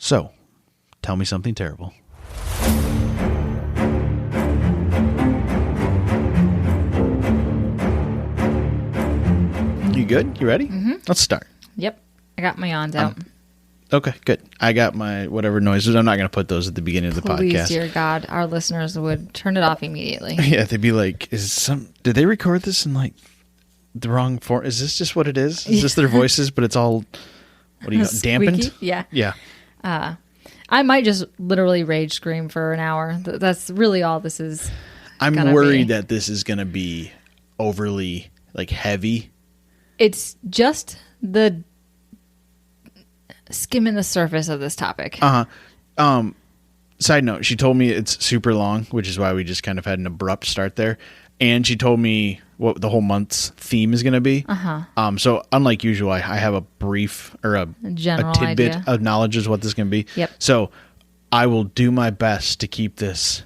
So, tell me something terrible. You good? You ready? Mm-hmm. Let's start. Yep. I got my yawns out. Okay, good. I got my whatever noises. I'm not going to put those at the beginning of the podcast. Please, dear God, our listeners would turn it off immediately. Yeah, they'd be like, did they record this in like the wrong form? Is this just what it is? Is this their voices, but it's all, what do you call it, dampened? Yeah. Yeah. I might just literally rage scream for an hour. That's really all this is. I'm worried that this is going to be overly like heavy. It's just the skimming the surface of this topic. Side note, she told me it's super long, which is why we just kind of had an abrupt start there. And she told me what the whole month's theme is going to be. So unlike usual, I have a brief or a tidbit idea of knowledge is what this is going to be. Yep. So I will do my best to keep this,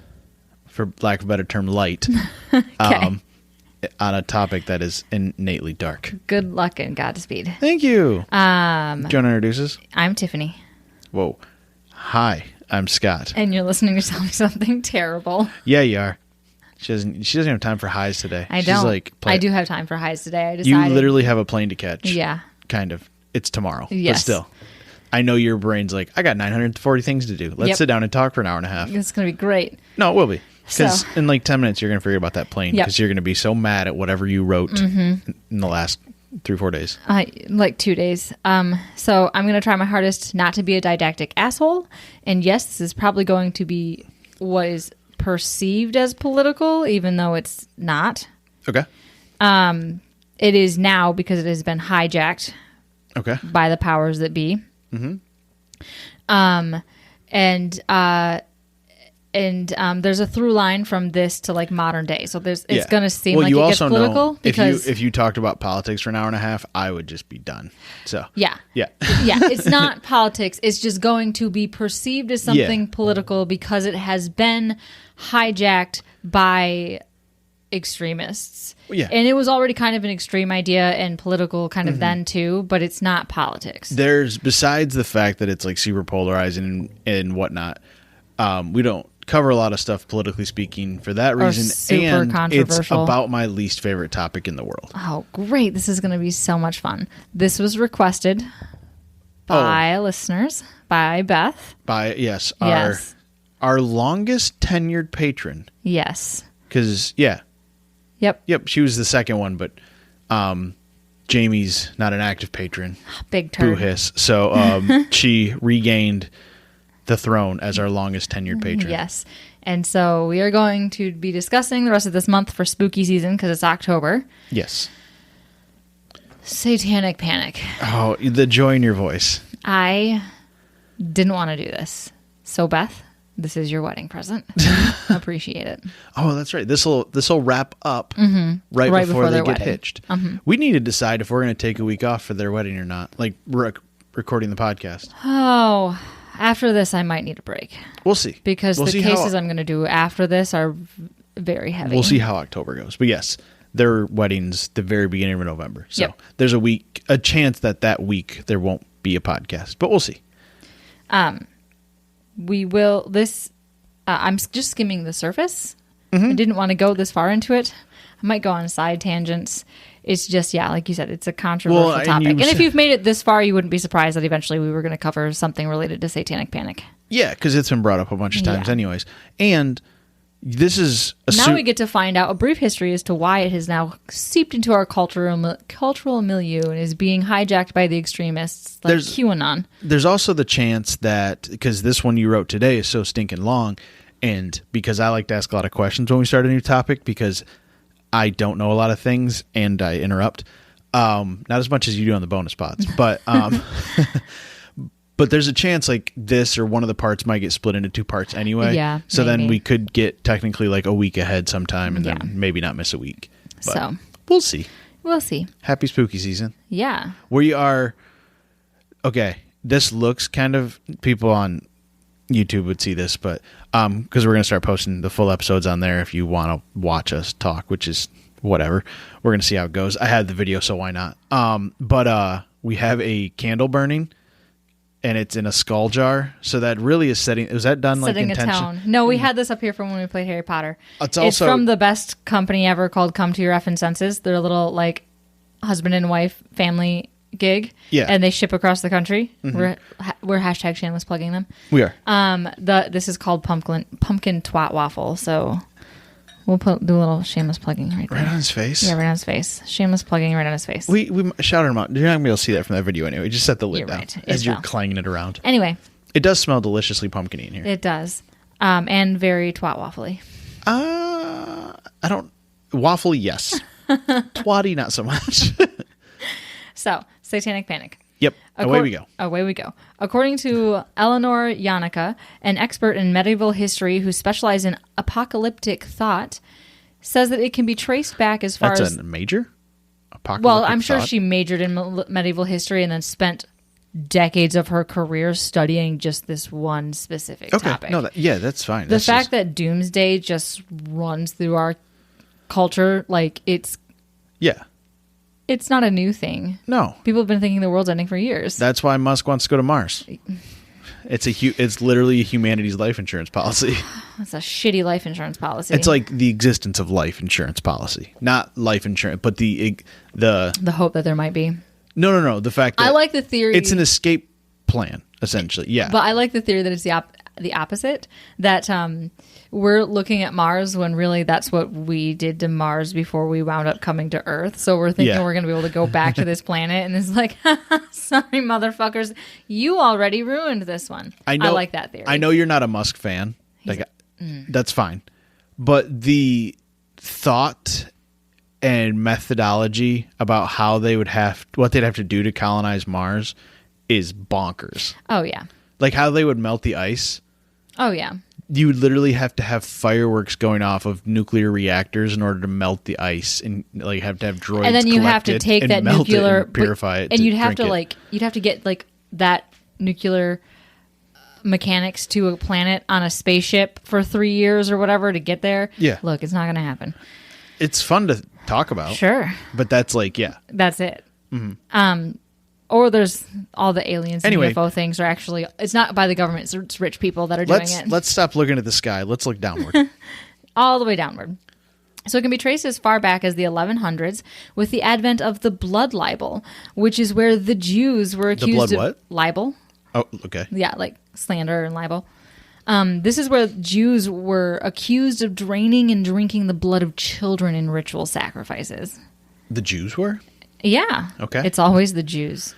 for lack of a better term, light. Okay. On a topic that is innately dark. Good luck and Godspeed. Thank you. Do you want to introduce us? I'm Tiffany. Whoa. Hi, I'm Scott. And you're listening to Tell Me Something Terrible. Yeah, you are. She doesn't have time for highs today. I don't. I do have time for highs today. I decided. You literally have a plane to catch. Yeah. Kind of. It's tomorrow. Yes. But still. I know your brain's like, I got 940 things to do. Let's sit down and talk for an hour and a half. It's going to be great. No, it will be. Because in like 10 minutes, you're going to forget about that plane. Because you're going to be so mad at whatever you wrote in the last 3-4 days. Like 2 days. So I'm going to try my hardest not to be a didactic asshole. And yes, this is probably going to be what is perceived as political, even though it's not. Okay. It is now because it has been hijacked by the powers that be. And there's a through line from this to like modern day. So it's going to seem like it gets political. Because if you talked about politics for an hour and a half, I would just be done. So yeah. It's not politics. It's just going to be perceived as something political because it has been hijacked by extremists. Yeah. And it was already kind of an extreme idea and political kind of then too, but it's not politics. There's, besides the fact that it's like super polarizing and whatnot, we don't cover a lot of stuff politically speaking for that reason. Super and controversial. It's about my least favorite topic in the world. Oh, great. This is going to be so much fun. This was requested by listeners, by Beth. Yes. Our longest tenured patron. Yes. Because, Yep, she was the second one, but Jamie's not an active patron. Big turd. Boo hiss. So she regained the throne as our longest tenured patron. Yes. And so we are going to be discussing the rest of this month for spooky season because it's October. Yes. Satanic Panic. Oh, the joy in your voice. I didn't want to do this. So Beth, this is your wedding present. Appreciate it. Oh, that's right. This will wrap up right before they get hitched. We need to decide if we're going to take a week off for their wedding or not, like recording the podcast. Oh, after this, I might need a break. We'll see. Because the cases I'm going to do after this are very heavy. We'll see how October goes. But yes, their wedding's the very beginning of November. So there's a chance that week there won't be a podcast. But we'll see. We will. I'm just skimming the surface. I didn't want to go this far into it. I might go on side tangents. It's just, like you said, it's a controversial topic. And if you've made it this far, you wouldn't be surprised that eventually we were going to cover something related to Satanic Panic. Yeah, because it's been brought up a bunch of times anyways. And this is... Now we get to find out a brief history as to why it has now seeped into our cultural milieu and is being hijacked by the extremists like QAnon. There's also the chance that, because this one you wrote today is so stinking long, and because I like to ask a lot of questions when we start a new topic, because I don't know a lot of things and I interrupt. Not as much as you do on the bonus pods, but but there's a chance like this or one of the parts might get split into 2 parts anyway. Yeah. So then we could get technically like a week ahead sometime and then maybe not miss a week. But so we'll see. We'll see. Happy spooky season. Yeah. We are okay. This looks kind of, people on YouTube would see this, but because we're going to start posting the full episodes on there if you want to watch us talk, which is whatever. We're going to see how it goes. I had the video, so why not? But we have a candle burning and it's in a skull jar. So that really is setting. Was that done setting like a tone? No, we had this up here from when we played Harry Potter. It's from the best company ever called Come to Your Effin' Senses. They're a little like husband and wife family gig. Yeah, and they ship across the country. We're hashtag shameless plugging them. We are. This is called pumpkin twat waffle. So. We'll do a little shameless plugging right there. Right on his face? Yeah, right on his face. Shameless plugging right on his face. We shouted him out. You're not going to be able to see that from that video anyway. Just set the lid down right. as you're clanging it around. Anyway. It does smell deliciously pumpkin-y in here. It does. And very twat waffly. I don't... Waffle, yes. Twatty, not so much. So, Satanic Panic. Yep. Away we go. Away we go. According to Eleanor Yannicka, an expert in medieval history who specialized in apocalyptic thought, says that it can be traced back as far as... That's a major? Apocalyptic Well, I'm sure thought? she majored in medieval history and then spent decades of her career studying just this one specific topic. No, that's fine. The fact that doomsday just runs through our culture, like it's... Yeah. It's not a new thing. No. People have been thinking the world's ending for years. That's why Musk wants to go to Mars. It's literally humanity's life insurance policy. It's a shitty life insurance policy. It's like the existence of life insurance policy. Not life insurance, but the hope that there might be. No. The fact that I like the theory. It's an escape plan, essentially. Yeah. But I like the theory that it's the opposite. That we're looking at Mars when really that's what we did to Mars before we wound up coming to Earth. So we're thinking we're going to be able to go back to this planet. And it's like, sorry, motherfuckers. You already ruined this one. I like that theory. I know you're not a Musk fan. That's fine. But the thought and methodology about how they would what they'd have to do to colonize Mars is bonkers. Oh, yeah. Like how they would melt the ice. Oh, yeah. You would literally have to have fireworks going off of nuclear reactors in order to melt the ice, and like have to have droids. And then you have to take that nuclear, purify it, and you'd have to get like that nuclear mechanics to a planet on a spaceship for 3 years or whatever to get there. Yeah, look, it's not going to happen. It's fun to talk about, sure, but that's that's it. Mm-hmm. Or there's all the aliens and UFO things are actually... It's not by the government. It's rich people that are doing it. Let's stop looking at the sky. Let's look downward. All the way downward. So it can be traced as far back as the 1100s with the advent of the blood libel, which is where the Jews were accused of... Libel. Oh, okay. Yeah, like slander and libel. This is where Jews were accused of draining and drinking the blood of children in ritual sacrifices. The Jews were? Yeah. Okay. It's always the Jews.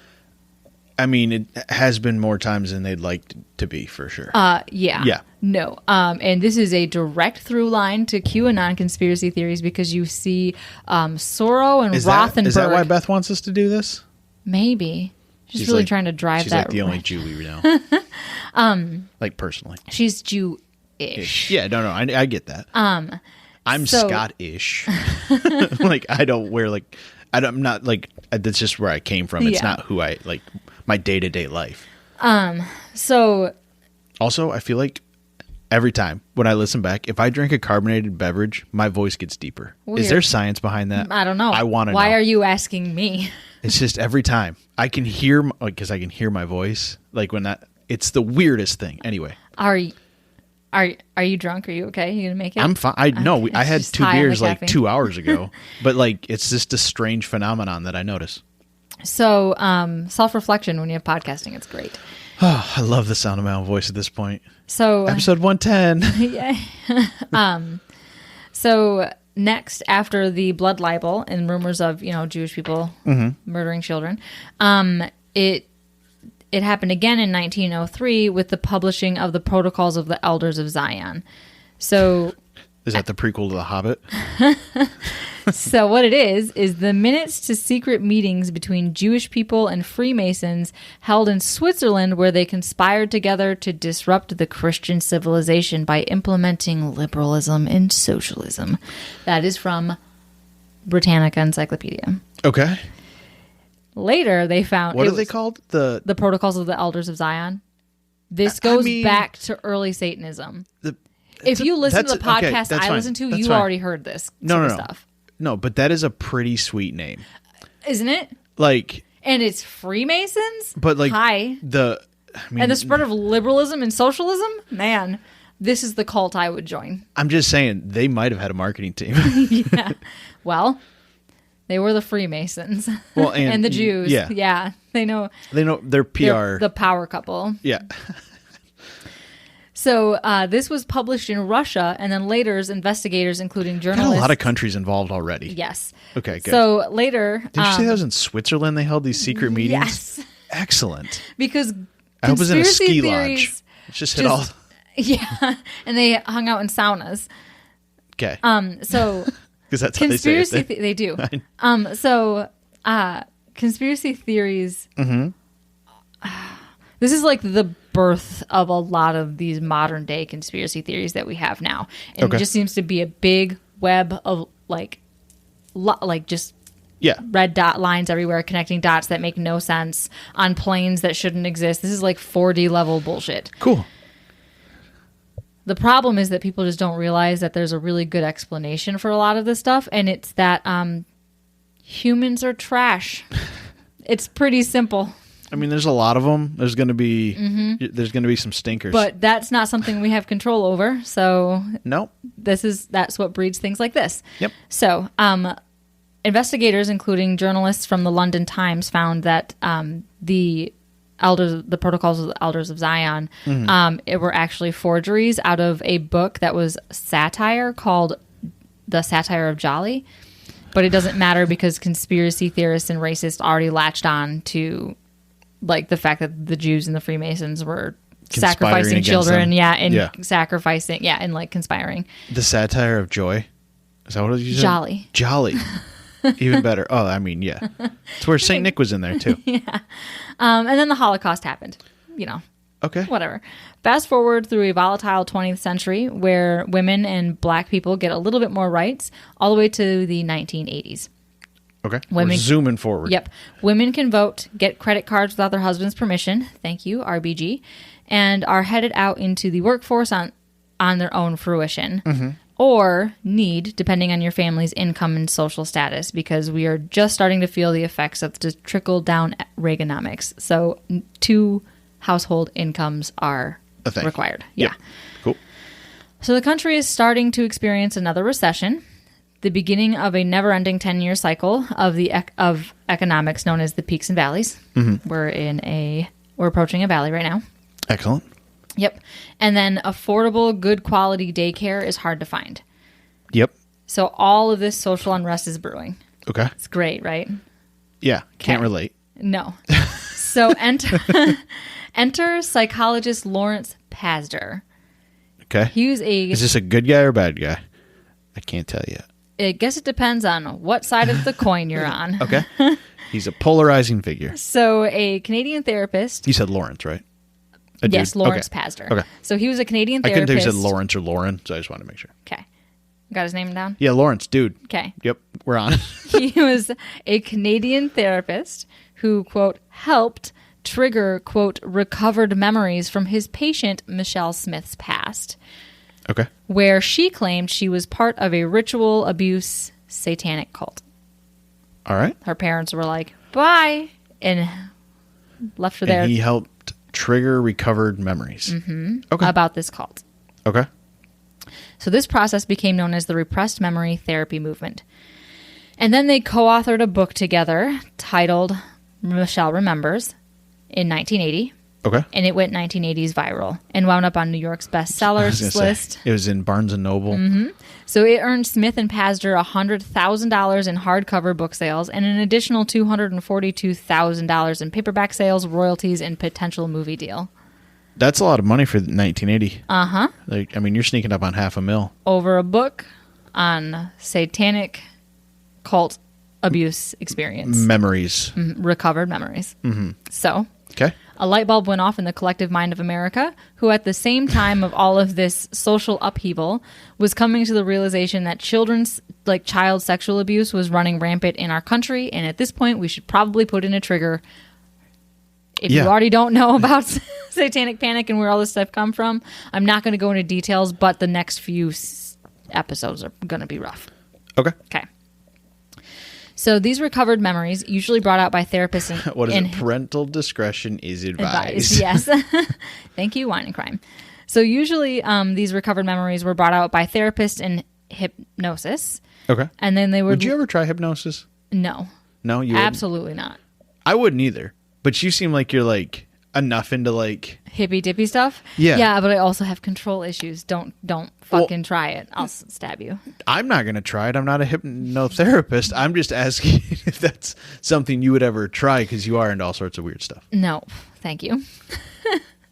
I mean, it has been more times than they'd like to be, for sure. Yeah. Yeah. No. And this is a direct through line to QAnon conspiracy theories because you see Sorrow and Rothenberg. Is that why Beth wants us to do this? Maybe. She's really trying to drive she's that. She's like the only Jew we know. Like personally. She's Jew-ish. Yeah, no, I get that. I'm Scottish. Like, I don't wear like... I'm not like... That's just where I came from. It's not who I... Like, my day-to-day life. So... Also, I feel like every time when I listen back, if I drink a carbonated beverage, my voice gets deeper. Weird. Is there science behind that? I don't know. I want to know. Why are you asking me? It's just every time. I can hear... Because I can hear my voice. Like, when that... It's the weirdest thing. Anyway. Are you drunk? Are you okay? You gonna make it? I'm fine. I had 2 beers like 2 hours ago, but like it's just a strange phenomenon that I notice. So, self-reflection when you have podcasting, it's great. Oh, I love the sound of my own voice at this point. So, episode 110. Yeah. So next, after the blood libel and rumors of Jewish people murdering children, It happened again in 1903 with the publishing of the Protocols of the Elders of Zion. So, is that the prequel to The Hobbit? So what it is the minutes to secret meetings between Jewish people and Freemasons held in Switzerland where they conspired together to disrupt the Christian civilization by implementing liberalism and socialism. That is from Britannica Encyclopedia. Okay. Later, they found... What are they called? The Protocols of the Elders of Zion. This goes back to early Satanism. If you listen to the podcast I listen to, you already heard this sort of stuff. No, but that is a pretty sweet name. Isn't it? Like... And it's Freemasons? But like... Hi. and the spread of liberalism and socialism, man, this is the cult I would join. I'm just saying, they might have had a marketing team. Yeah. Well, they were the Freemasons. Well, and the Jews. Yeah. Yeah. They know their PR. They're the power couple. Yeah. So this was published in Russia, and then later investigators, including journalists. Got a lot of countries involved already. Yes. Okay, good. So later... Did you say that was in Switzerland they held these secret meetings? Yes. Excellent. Because I hope it was in a ski lodge. It's just hit all... Yeah, and they hung out in saunas. Okay. So... Because that's how they say it. They do. Conspiracy theories... Mm-hmm. This is like the birth of a lot of these modern day conspiracy theories that we have now. And it just seems to be a big web of just red dot lines everywhere, connecting dots that make no sense on planes that shouldn't exist. This is like 4D level bullshit. Cool. The problem is that people just don't realize that there's a really good explanation for a lot of this stuff. And it's that humans are trash. It's pretty simple. I mean, there's a lot of them. There's going to be some stinkers, but that's not something we have control over. So nope. That's what breeds things like this. Yep. So investigators, including journalists from the London Times, found that the Protocols of the Elders of Zion, it were actually forgeries out of a book that was satire called The Satire of Jolly. But it doesn't matter because conspiracy theorists and racists already latched on to like the fact that the Jews and the Freemasons were sacrificing children, sacrificing, and like conspiring. The Satire of Joy, is that what you said? Jolly, even better. Oh, I mean, yeah, it's where Saint Nick was in there too. Yeah, and then the Holocaust happened. Okay, whatever. Fast forward through a volatile 20th century where women and black people get a little bit more rights, all the way to the 1980s. Okay. We're zooming forward. Yep. Women can vote, get credit cards without their husband's permission. Thank you, RBG. And are headed out into the workforce on their own fruition. Mm-hmm. Or need, depending on your family's income and social status, because we are just starting to feel the effects of the trickle-down Reaganomics. So 2 household incomes are required. Yeah. Yep. Cool. So the country is starting to experience another recession. The beginning of a never-ending 10-year cycle of economics known as the peaks and valleys. Mm-hmm. We're approaching a valley right now. Excellent. Yep. And then affordable, good quality daycare is hard to find. Yep. So all of this social unrest is brewing. Okay. It's great, right? Yeah. Can't relate. No. So enter psychologist Lawrence Pazder. Okay. Is this a good guy or a bad guy? I can't tell yet. I guess it depends on what side of the coin you're on. Okay. He's a polarizing figure. So a Canadian therapist. You said Lawrence, right? Yes, Lawrence Pazder. Okay. So he was a Canadian therapist. I couldn't tell you said Lawrence or Lauren, so I just wanted to make sure. Okay. Got his name down? Yeah, Lawrence, dude. Okay. Yep, we're on. He was a Canadian therapist who, quote, helped trigger, quote, recovered memories from his patient Michelle Smith's past. Okay. Where she claimed she was part of a ritual abuse satanic cult. All right. Her parents were like, bye, and left her there. And he helped trigger recovered memories. Mm-hmm. Okay. About this cult. Okay. So this process became known as the repressed memory therapy movement. And then they co-authored a book together titled Michelle Remembers in 1980. Okay. And it went 1980s viral and wound up on New York's bestsellers list. It was in Barnes & Noble. Mm-hmm. So it earned Smith and Pazder $100,000 in hardcover book sales and an additional $242,000 in paperback sales, royalties, and potential movie deal. That's a lot of money for 1980. Uh-huh. Like, I mean, you're sneaking up on $500,000. Over a book on satanic cult abuse experience. Memories. Mm-hmm. Recovered memories. Mm-hmm. So... Okay. A light bulb went off in the collective mind of America, who at the same time of all of this social upheaval was coming to the realization that child sexual abuse was running rampant in our country, and at this point we should probably put in a trigger. If you already don't know about Satanic Panic and where all this stuff come from, I'm not going to go into details, but the next few episodes are going to be rough. Okay. Okay. So these recovered memories, usually brought out by therapists What is it? Parental discretion is advised. Yes. Thank you, Wine and Crime. So usually these recovered memories were brought out by therapists in hypnosis. Okay. And then they Would you ever try hypnosis? No. No, you absolutely not. I wouldn't either. But you seem like you're like enough into like hippy dippy stuff. Yeah, but I also have control issues. Don't fucking try it. I'll stab you. I'm not gonna try it. I'm not a hypnotherapist. I'm just asking if that's something you would ever try, because you are into all sorts of weird stuff. No, thank you.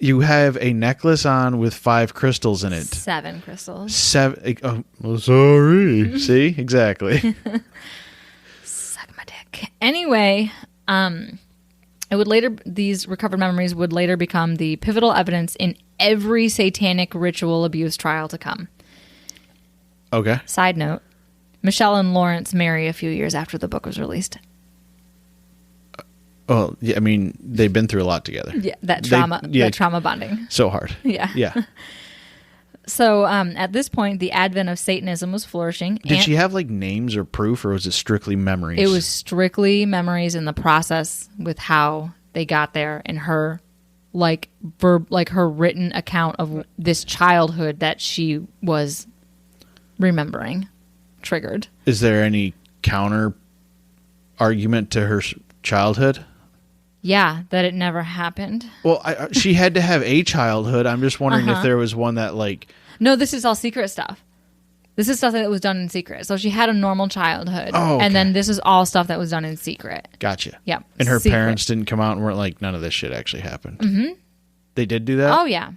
You have a necklace on with 5 crystals in it. 7 crystals. 7. Oh, sorry. See, exactly. Suck my dick. Anyway, these recovered memories would later become the pivotal evidence in every satanic ritual abuse trial to come. Okay. Side note, Michelle and Lawrence marry a few years after the book was released. Well, yeah, I mean, they've been through a lot together. Yeah, that trauma bonding. So hard. Yeah. Yeah. So at this point, the advent of Satanism was flourishing. Did she have like names or proof, or was it strictly memories? It was strictly memories in the process with how they got there, and her her written account of this childhood that she was remembering triggered. Is there any counter argument to her childhood? Yeah, that it never happened. Well, she had to have a childhood. I'm just wondering if there was one that like... No, this is all secret stuff. This is stuff that was done in secret. So she had a normal childhood. Oh, okay. And then this is all stuff that was done in secret. Gotcha. Yep. And her parents didn't come out and weren't like, none of this shit actually happened. Mm-hmm. They did do that? Oh, yeah.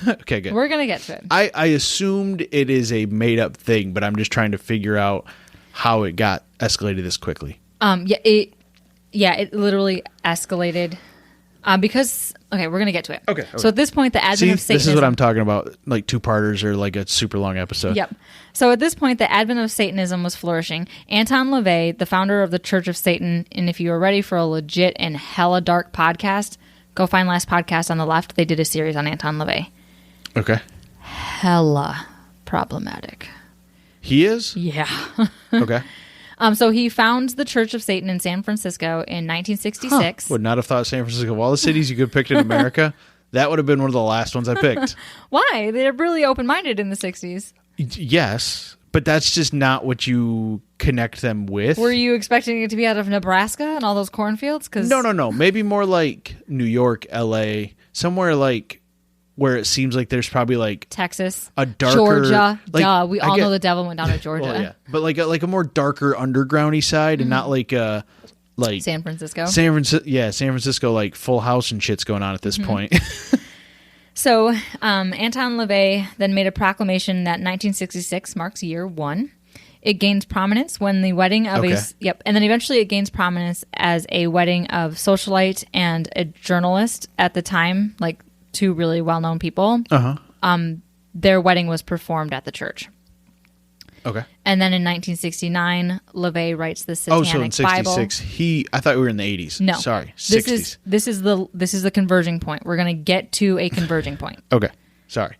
Okay, good. We're going to get to it. I assumed it is a made-up thing, but I'm just trying to figure out how it got escalated this quickly. It literally escalated because... Okay, we're going to get to it. Okay. So at this point, the advent of Satanism... This is what I'm talking about, like 2-parters or like a super long episode. Yep. So at this point, the advent of Satanism was flourishing. Anton LaVey, the founder of the Church of Satan, and if you are ready for a legit and hella dark podcast, go find last podcast on the left. They did a series on Anton LaVey. Okay. Hella problematic. He is? Yeah. Okay. So he founds the Church of Satan in San Francisco in 1966. Would not have thought San Francisco. Of all the cities you could have picked in America, that would have been one of the last ones I picked. Why? They're really open-minded in the 60s. Yes, but that's just not what you connect them with. Were you expecting it to be out of Nebraska and all those cornfields? No. Maybe more like New York, L.A., somewhere like where it seems like there's probably like Texas, a darker Georgia. Like, duh, we all know the devil went down to Georgia. Well, yeah, but like a more darker undergroundy side, and not like San Francisco. San Francisco, like Full House and shit's going on at this point. So Anton LaVey then made a proclamation that 1966 marks year 1. It gains prominence when the wedding of and then eventually it gains prominence as a wedding of socialite and a journalist at the time, like 2 really well-known people. Their wedding was performed at the church. Okay. And then in 1969, LaVey writes the Satanic Bible. Oh, so in 66, I thought we were in the 80s. No. Sorry, 60s. This is the converging point. We're going to get to a converging point. Okay. Sorry.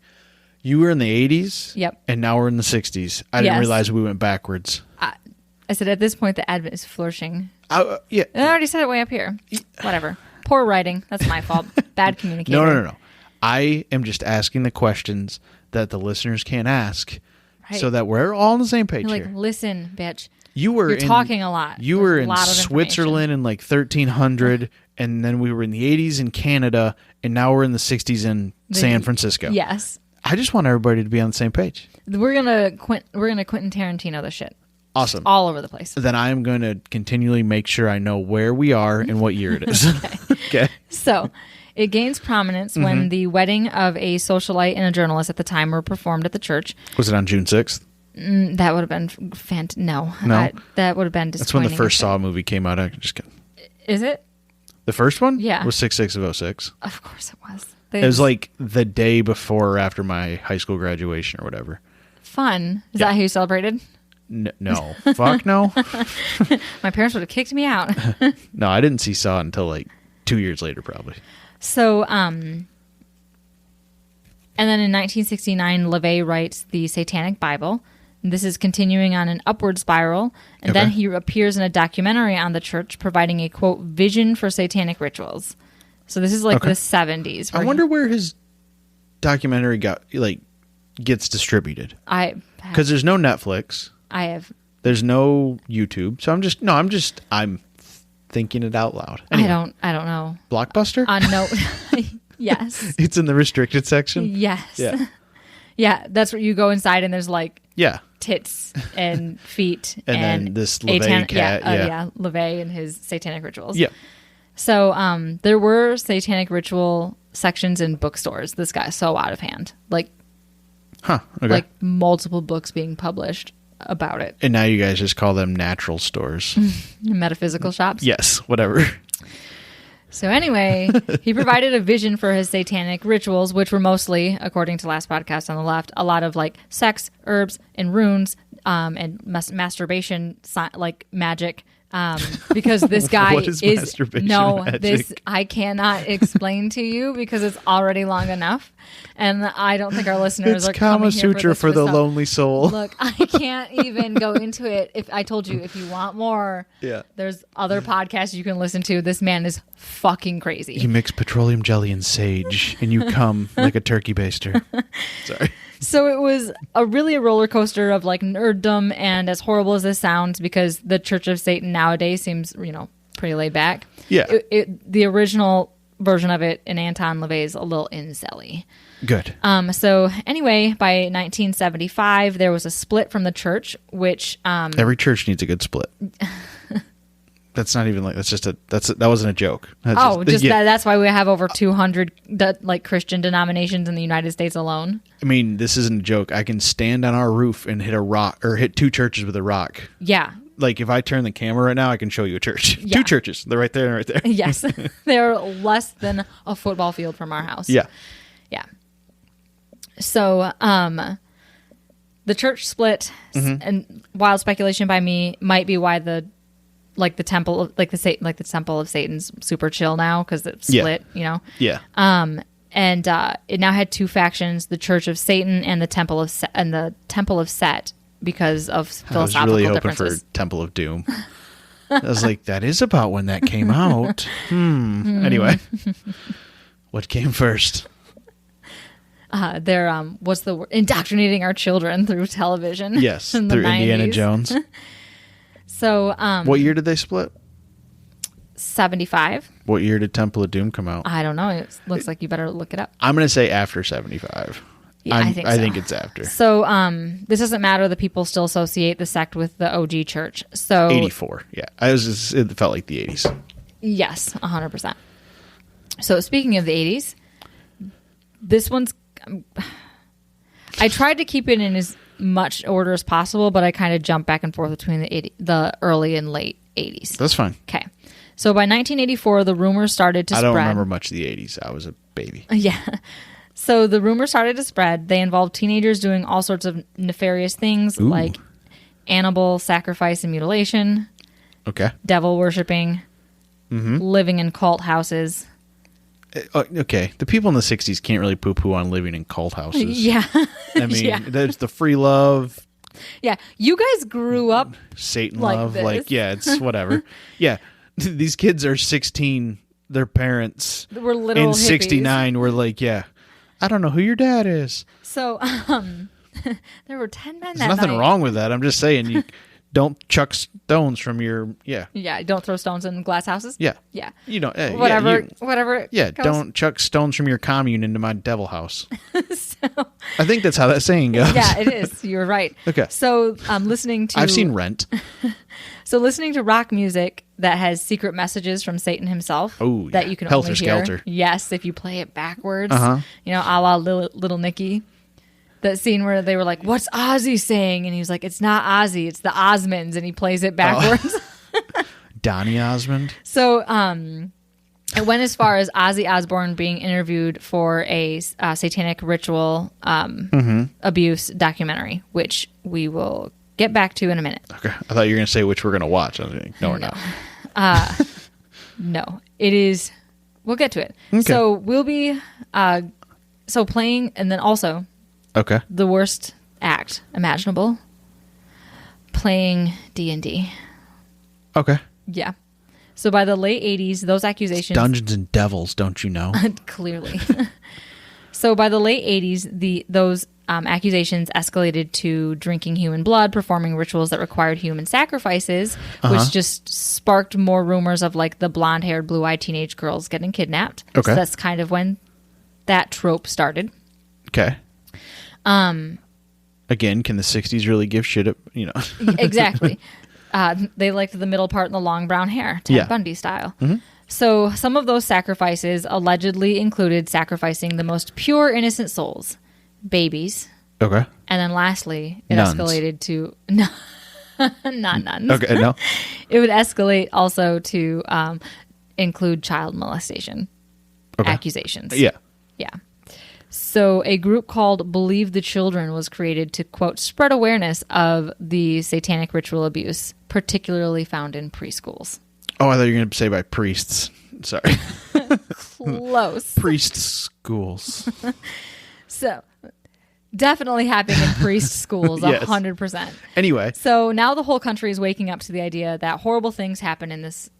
You were in the 80s? Yep. And now we're in the 60s. I didn't realize we went backwards. I said at this point, the Advent is flourishing. Yeah. I already said it way up here. Whatever. Poor writing. That's my fault. Bad communication. No. I am just asking the questions that the listeners can't ask, so that we're all on the same page here. Listen, bitch. You're talking a lot. You were in Switzerland in like 1300, and then we were in the 80s in Canada, and now we're in the 60s in San Francisco. Yes. I just want everybody to be on the same page. We're gonna Quentin Tarantino this shit. Awesome. Just all over the place. Then I am going to continually make sure I know where we are and what year it is. Okay. So it gains prominence when the wedding of a socialite and a journalist at the time were performed at the church. Was it on June 6th? That would have been No. That would have been disappointing. That's when the first Saw movie came out. I just kidding. Is it? The first one? Yeah. Was 6/6 of 06. Of course it was. It was like the day before or after my high school graduation or whatever. Fun. Is that how you celebrated? No. Fuck no. My parents would have kicked me out. No, I didn't see Saw until like 2 years later, probably. So, and then in 1969, LaVey writes the Satanic Bible. This is continuing on an upward spiral, and then he appears in a documentary on the church providing a, quote, vision for satanic rituals. So this is like the 70s. I wonder where his documentary gets distributed. Because there's no Netflix. There's no YouTube. So I'm thinking it out loud. Anyway, I don't know. Blockbuster? No. Yes. It's in the restricted section? Yes. Yeah. Yeah, that's where you go inside and there's like tits and feet and then this LaVey cat. LaVey and his satanic rituals. Yeah. So there were satanic ritual sections in bookstores. This guy's so out of hand. Like multiple books being published about it. And now you guys just call them natural stores. Metaphysical shops? Yes, whatever. So anyway, he provided a vision for his satanic rituals, which were mostly, according to last podcast on the left, a lot of like sex, herbs, and runes, and masturbation, like magic. Because this guy is magic? This I cannot explain to you because it's already long enough, and I don't think our listeners are coming here Kama Sutra for the lonely soul. Look, I can't even go into it. If I told you, if you want more, there's other podcasts you can listen to. This man is fucking crazy. You mix petroleum jelly and sage, and you come like a turkey baster. Sorry. So it was a roller coaster of like nerddom, and as horrible as this sounds, because the Church of Satan nowadays seems, pretty laid back. Yeah. The original version of it in Anton LaVey is a little incelly. Good. So anyway, by 1975, there was a split from the church, which every church needs a good split. That's not even like that wasn't a joke. That's why we have over 200 like Christian denominations in the United States alone. I mean, this isn't a joke. I can stand on our roof and hit a rock or hit two churches with a rock. Yeah. Like if I turn the camera right now, I can show you a church. Yeah. Two churches. They're right there and right there. Yes. They're less than a football field from our house. Yeah. Yeah. So, the church split, and wild speculation by me, might be why the temple, the temple of Satan's super chill now because it's split. Yeah. And it now had two factions: the Church of Satan and the Temple of Set, because of philosophical differences. I was really hoping for Temple of Doom. I was like, that is about when that came out. Anyway, what came first? They're what's the word? Indoctrinating our children through television. Yes, through Indiana Jones. So, what year did they split? 75. What year did Temple of Doom come out? I don't know. It looks like you better look it up. I'm going to say after 75. Yeah, I think it's after. So, this doesn't matter. The people still associate the sect with the OG church. So 84. Yeah, it felt like the 80s. Yes, 100%. So, speaking of the 80s, this one's. I tried to keep it in as much order as possible, but I kind of jumped back and forth between the early and late 80s. That's fine. Okay. So by 1984, the rumors started to spread. I don't remember much of the 80s. I was a baby. Yeah. So the rumors started to spread. They involved teenagers doing all sorts of nefarious things like animal sacrifice and mutilation. Okay. Devil worshipping. Living in cult houses. Okay, the people in the 60s can't really poo-poo on living in cult houses. Yeah. I mean, there's the free love. Yeah, you guys grew up Satan like love. This. Like, yeah, it's whatever. Yeah, these kids are 16. Their parents were literal in 69 were like, yeah, I don't know who your dad is. So, there were 10 men There's nothing wrong with that. I'm just saying you don't chuck stones from your don't throw stones in glass houses. Yeah Hey, whatever don't chuck stones from your commune into my devil house. So, I think that's how that saying goes. Yeah, it is. You're right. Okay, so listening to I've seen Rent. So listening to rock music that has secret messages from Satan himself that you can Helter only hear. Skelter. Yes, if you play it backwards, a la Little Nicky. That scene where they were like, "What's Ozzy saying?" And he was like, "It's not Ozzy, it's the Osmonds," and he plays it backwards. Donny Osmond. So, it went as far as Ozzy Osbourne being interviewed for a satanic ritual abuse documentary, which we will get back to in a minute. Okay, I thought you were going to say which we're going to watch. I was like, no, we're not. No, it is. We'll get to it. Okay. So we'll be playing, and then also. Okay. The worst act imaginable. playing D&D. Okay. Yeah. So by the late 80s, those accusations... It's Dungeons and Devils, don't you know? Clearly. So by the late 80s, those accusations escalated to drinking human blood, performing rituals that required human sacrifices, which just sparked more rumors of like the blonde-haired, blue-eyed teenage girls getting kidnapped. Okay. So that's kind of when that trope started. Okay. Again, can the 60s really give shit up, Exactly. They liked the middle part and the long brown hair, Ted Bundy style. Mm-hmm. So some of those sacrifices allegedly included sacrificing the most pure, innocent souls, babies. Okay. And then lastly, it nuns. Escalated to... No, not nuns. Okay, no. It would escalate also to include child molestation accusations. Yeah. Yeah. So a group called Believe the Children was created to, quote, spread awareness of the satanic ritual abuse, particularly found in preschools. Oh, I thought you were going to say by priests. Sorry. Close. Priest schools. So, definitely happening in priest schools, 100%. Anyway. So now the whole country is waking up to the idea that horrible things happen in this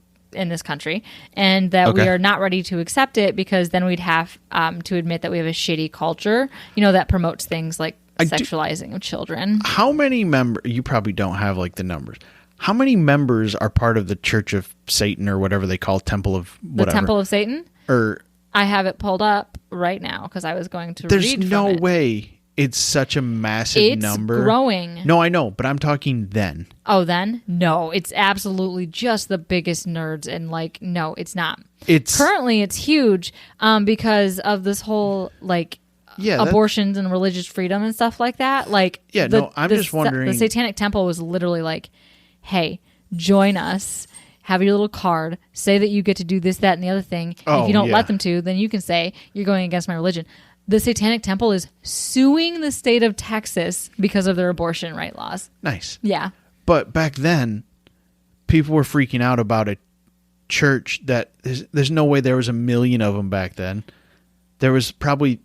country, and that we are not ready to accept it, because then we'd have to admit that we have a shitty culture, that promotes things like sexualizing of children. How many members, you probably don't have like the numbers, how many members are part of the Church of Satan, or whatever they call Temple of whatever? The Temple of Satan? Or I have it pulled up right now because I was going to read there's from no it. way it's such a massive number. It's growing. No, I know, but I'm talking then. Oh, then? No, it's absolutely just the biggest nerds, and no, it's not. Currently it's huge because of this whole abortions and religious freedom and stuff like that. I'm just wondering. The Satanic Temple was literally like, hey, join us. Have your little card. Say that you get to do this, that, and the other thing. If you don't let them to, then you can say you're going against my religion. The Satanic Temple is suing the state of Texas because of their abortion right laws. Nice. Yeah. But back then, people were freaking out about a church that there's no way there was 1 million of them back then. There was probably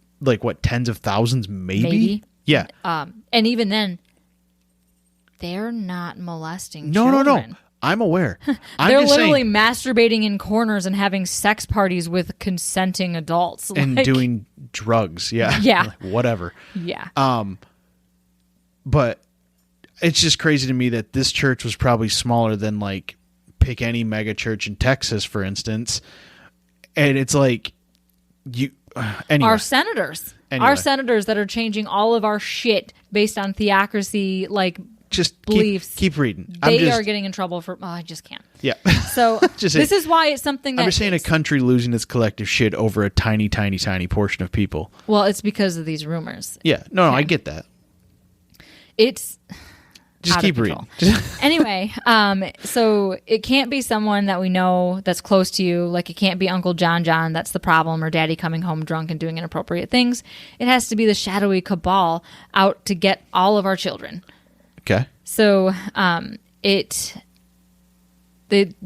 tens of thousands, maybe? Yeah. And even then, they're not molesting children. No. I'm aware. They're literally masturbating in corners and having sex parties with consenting adults. And doing drugs. Yeah. Yeah. Whatever. Yeah. But it's just crazy to me that this church was probably smaller than pick any mega church in Texas, for instance. And it's anyway. Our senators that are changing all of our shit based on theocracy, just beliefs. Keep reading. They are getting in trouble for... I just can't. Yeah. So this is why it's something that... I'm just saying a country losing its collective shit over a tiny, tiny, tiny portion of people. Well, it's because of these rumors. Yeah. No, I get that. It's... Just keep reading. Anyway, so it can't be someone that we know that's close to you. It can't be Uncle John that's the problem, or Daddy coming home drunk and doing inappropriate things. It has to be the shadowy cabal out to get all of our children. Okay. So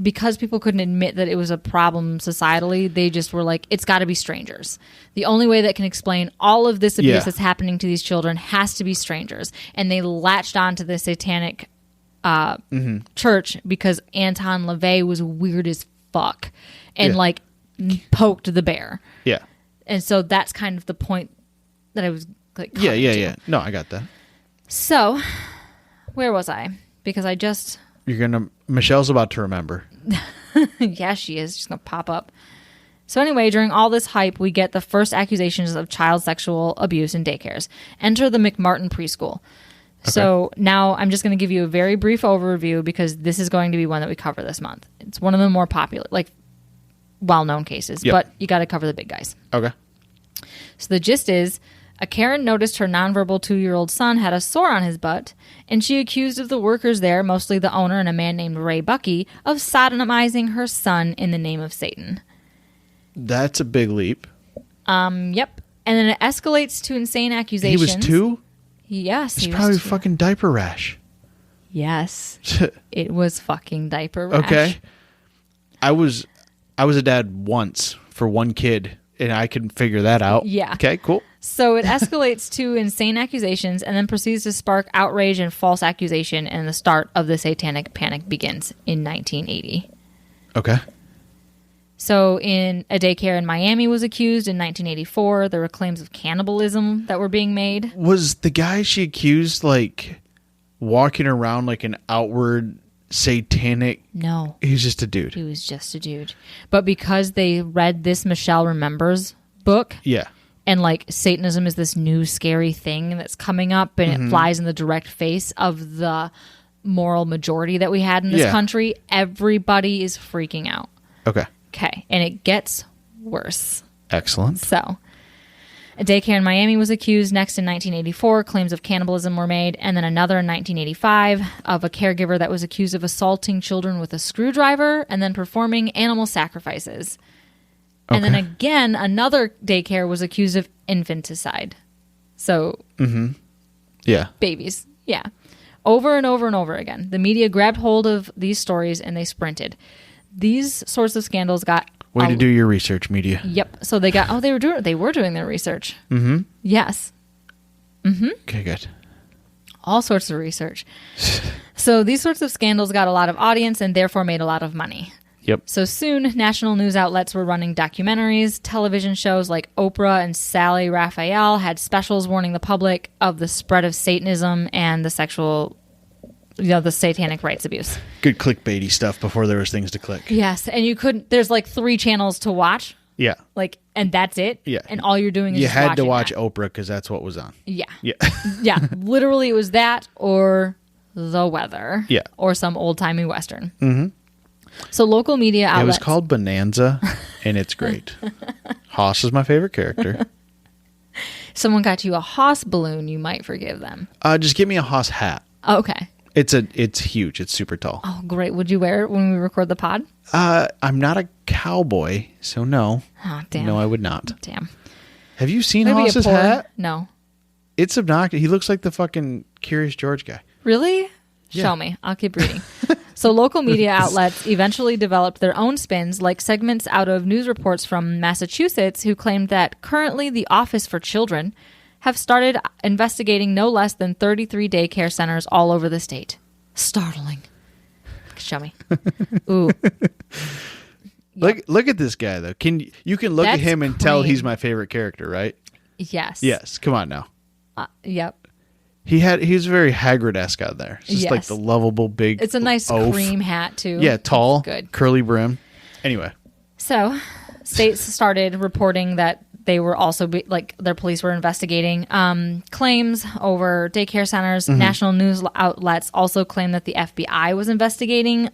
because people couldn't admit that it was a problem societally, they just were like, it's got to be strangers. The only way that can explain all of this abuse that's happening to these children has to be strangers. And they latched onto the satanic church because Anton LaVey was weird as fuck and poked the bear. Yeah. And so that's kind of the point that I was Yeah. No, I got that. So, where was I? Because Michelle's about to remember. Yeah, she is. She's going to pop up. So anyway, during all this hype, we get the first accusations of child sexual abuse in daycares. Enter the McMartin preschool. Okay. So now I'm just going to give you a very brief overview because this is going to be one that we cover this month. It's one of the more popular, well-known cases, but you got to cover the big guys. Okay. So the gist is, a Karen noticed her nonverbal 2-year-old son had a sore on his butt, and she accused of the workers there, mostly the owner and a man named Ray Bucky, of sodomizing her son in the name of Satan. That's a big leap. Yep. And then it escalates to insane accusations. He was 2? Yes, he was probably 2. Fucking diaper rash. Yes. It was fucking diaper rash. Okay. I was a dad once for one kid, and I can figure that out. Yeah. Okay, cool. So it escalates to insane accusations and then proceeds to spark outrage and false accusation, and the start of the Satanic Panic begins in 1980. Okay. So in a daycare in Miami was accused in 1984. There were claims of cannibalism that were being made. Was the guy she accused like walking around like an outward satanic? No. He was just a dude. He was just a dude. But because they read this Michelle Remembers book. Yeah. And like Satanism is this new scary thing that's coming up, and it flies in the direct face of the moral majority that we had in this country. Everybody is freaking out. Okay. And it gets worse. Excellent. So a daycare in Miami was accused. Next in 1984, claims of cannibalism were made. And then another in 1985 of a caregiver that was accused of assaulting children with a screwdriver and then performing animal sacrifices. And then again, another daycare was accused of infanticide. So, babies. Yeah. Over and over and over again. The media grabbed hold of these stories and they sprinted. These sorts of scandals got... Way to do your research, media. Yep. So they got... they were doing their research. Mm-hmm. Yes. Mm-hmm. Okay, good. All sorts of research. So these sorts of scandals got a lot of audience and therefore made a lot of money. Yep. So soon, national news outlets were running documentaries. Television shows like Oprah and Sally Raphael had specials warning the public of the spread of Satanism and the the satanic rights abuse. Good clickbaity stuff before there was things to click. Yes, and you couldn't. There's like 3 channels to watch. Yeah. And that's it. Yeah. And all you're doing is you just had to watch that. Oprah because that's what was on. Yeah. Yeah. Yeah. Literally, it was that or the weather. Yeah. Or some old timey Western. Mm-hmm. So local media outlets. It was called Bonanza, and it's great. Hoss is my favorite character. Someone got you a Hoss balloon, you might forgive them. Just give me a Hoss hat. Okay. It's huge. It's super tall. Oh, great. Would you wear it when we record the pod? I'm not a cowboy, so no. Oh, damn. No, I would not. Damn. Have you seen Hoss's hat? No. It's obnoxious. He looks like the fucking Curious George guy. Really? Yeah. Show me. I'll keep reading. So local media outlets eventually developed their own spins, like segments out of news reports from Massachusetts who claimed that currently the Office for Children have started investigating no less than 33 daycare centers all over the state. Startling. Show me. Ooh. Yep. Look at this guy though. You can look at him and tell he's my favorite character, right? Yes. Yes. Come on now. Yep. He was very Hagrid-esque out there. It's just like the lovable big. It's a nice cream hat too. Yeah, tall, good, curly brim. Anyway, so states started reporting that they were also their police were investigating claims over daycare centers. Mm-hmm. National news outlets also claimed that the FBI was investigating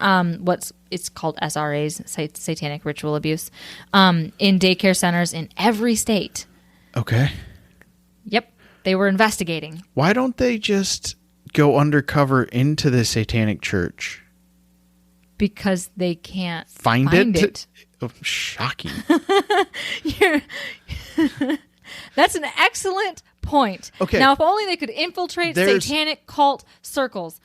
it's called SRAs, satanic ritual abuse, in daycare centers in every state. Okay. Yep. They were investigating. Why don't they just go undercover into the satanic church? Because they can't find it. Oh, shocking. That's an excellent point. Okay. Now, if only they could infiltrate satanic cult circles.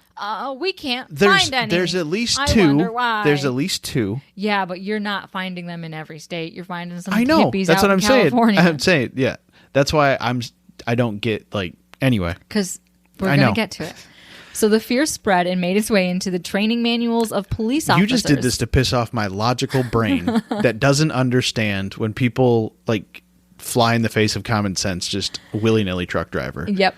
We can't find any. There's at least 2. I wonder why. There's at least 2. Yeah, but you're not finding them in every state. You're finding some I know. hippies That's out what I'm in California. saying. I'm saying, yeah. That's why I don't get anyway. Because we're going to get to it. So the fear spread and made its way into the training manuals of police officers. You just did this to piss off my logical brain that doesn't understand when people fly in the face of common sense, just willy-nilly truck driver. Yep.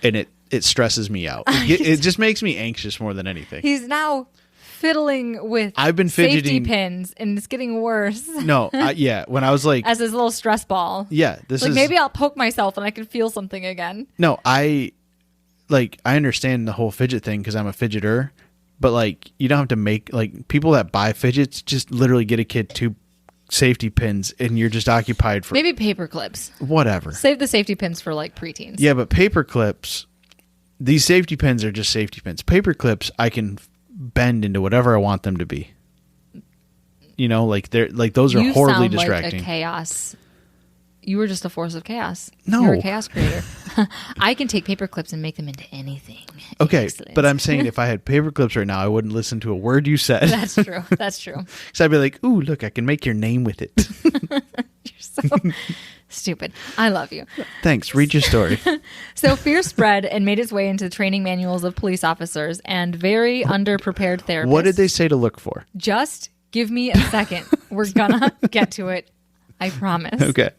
And it stresses me out. It just makes me anxious more than anything. He's now fiddling with safety pins, and it's getting worse. No, yeah. When I was as his little stress ball. Yeah, maybe I'll poke myself and I can feel something again. No, I understand the whole fidget thing because I'm a fidgeter, but you don't have to make people that buy fidgets just literally get a kid 2 safety pins and you're just occupied for maybe paper clips. Whatever. Save the safety pins for preteens. Yeah, but paper clips. These safety pins are just safety pins. Paper clips I can bend into whatever I want them to be. They're those are horribly distracting. Like a chaos. You were just a force of chaos. No. You're a chaos creator. I can take paper clips and make them into anything. Okay, excellent. But I'm saying if I had paper clips right now, I wouldn't listen to a word you said. That's true. That's true. So I'd be like, ooh, look, I can make your name with it. You're Stupid. I love you. Thanks. Read your story. So fear spread and made its way into training manuals of police officers and very underprepared therapists. What did they say to look for? Just give me a second. We're gonna get to it. I promise. Okay.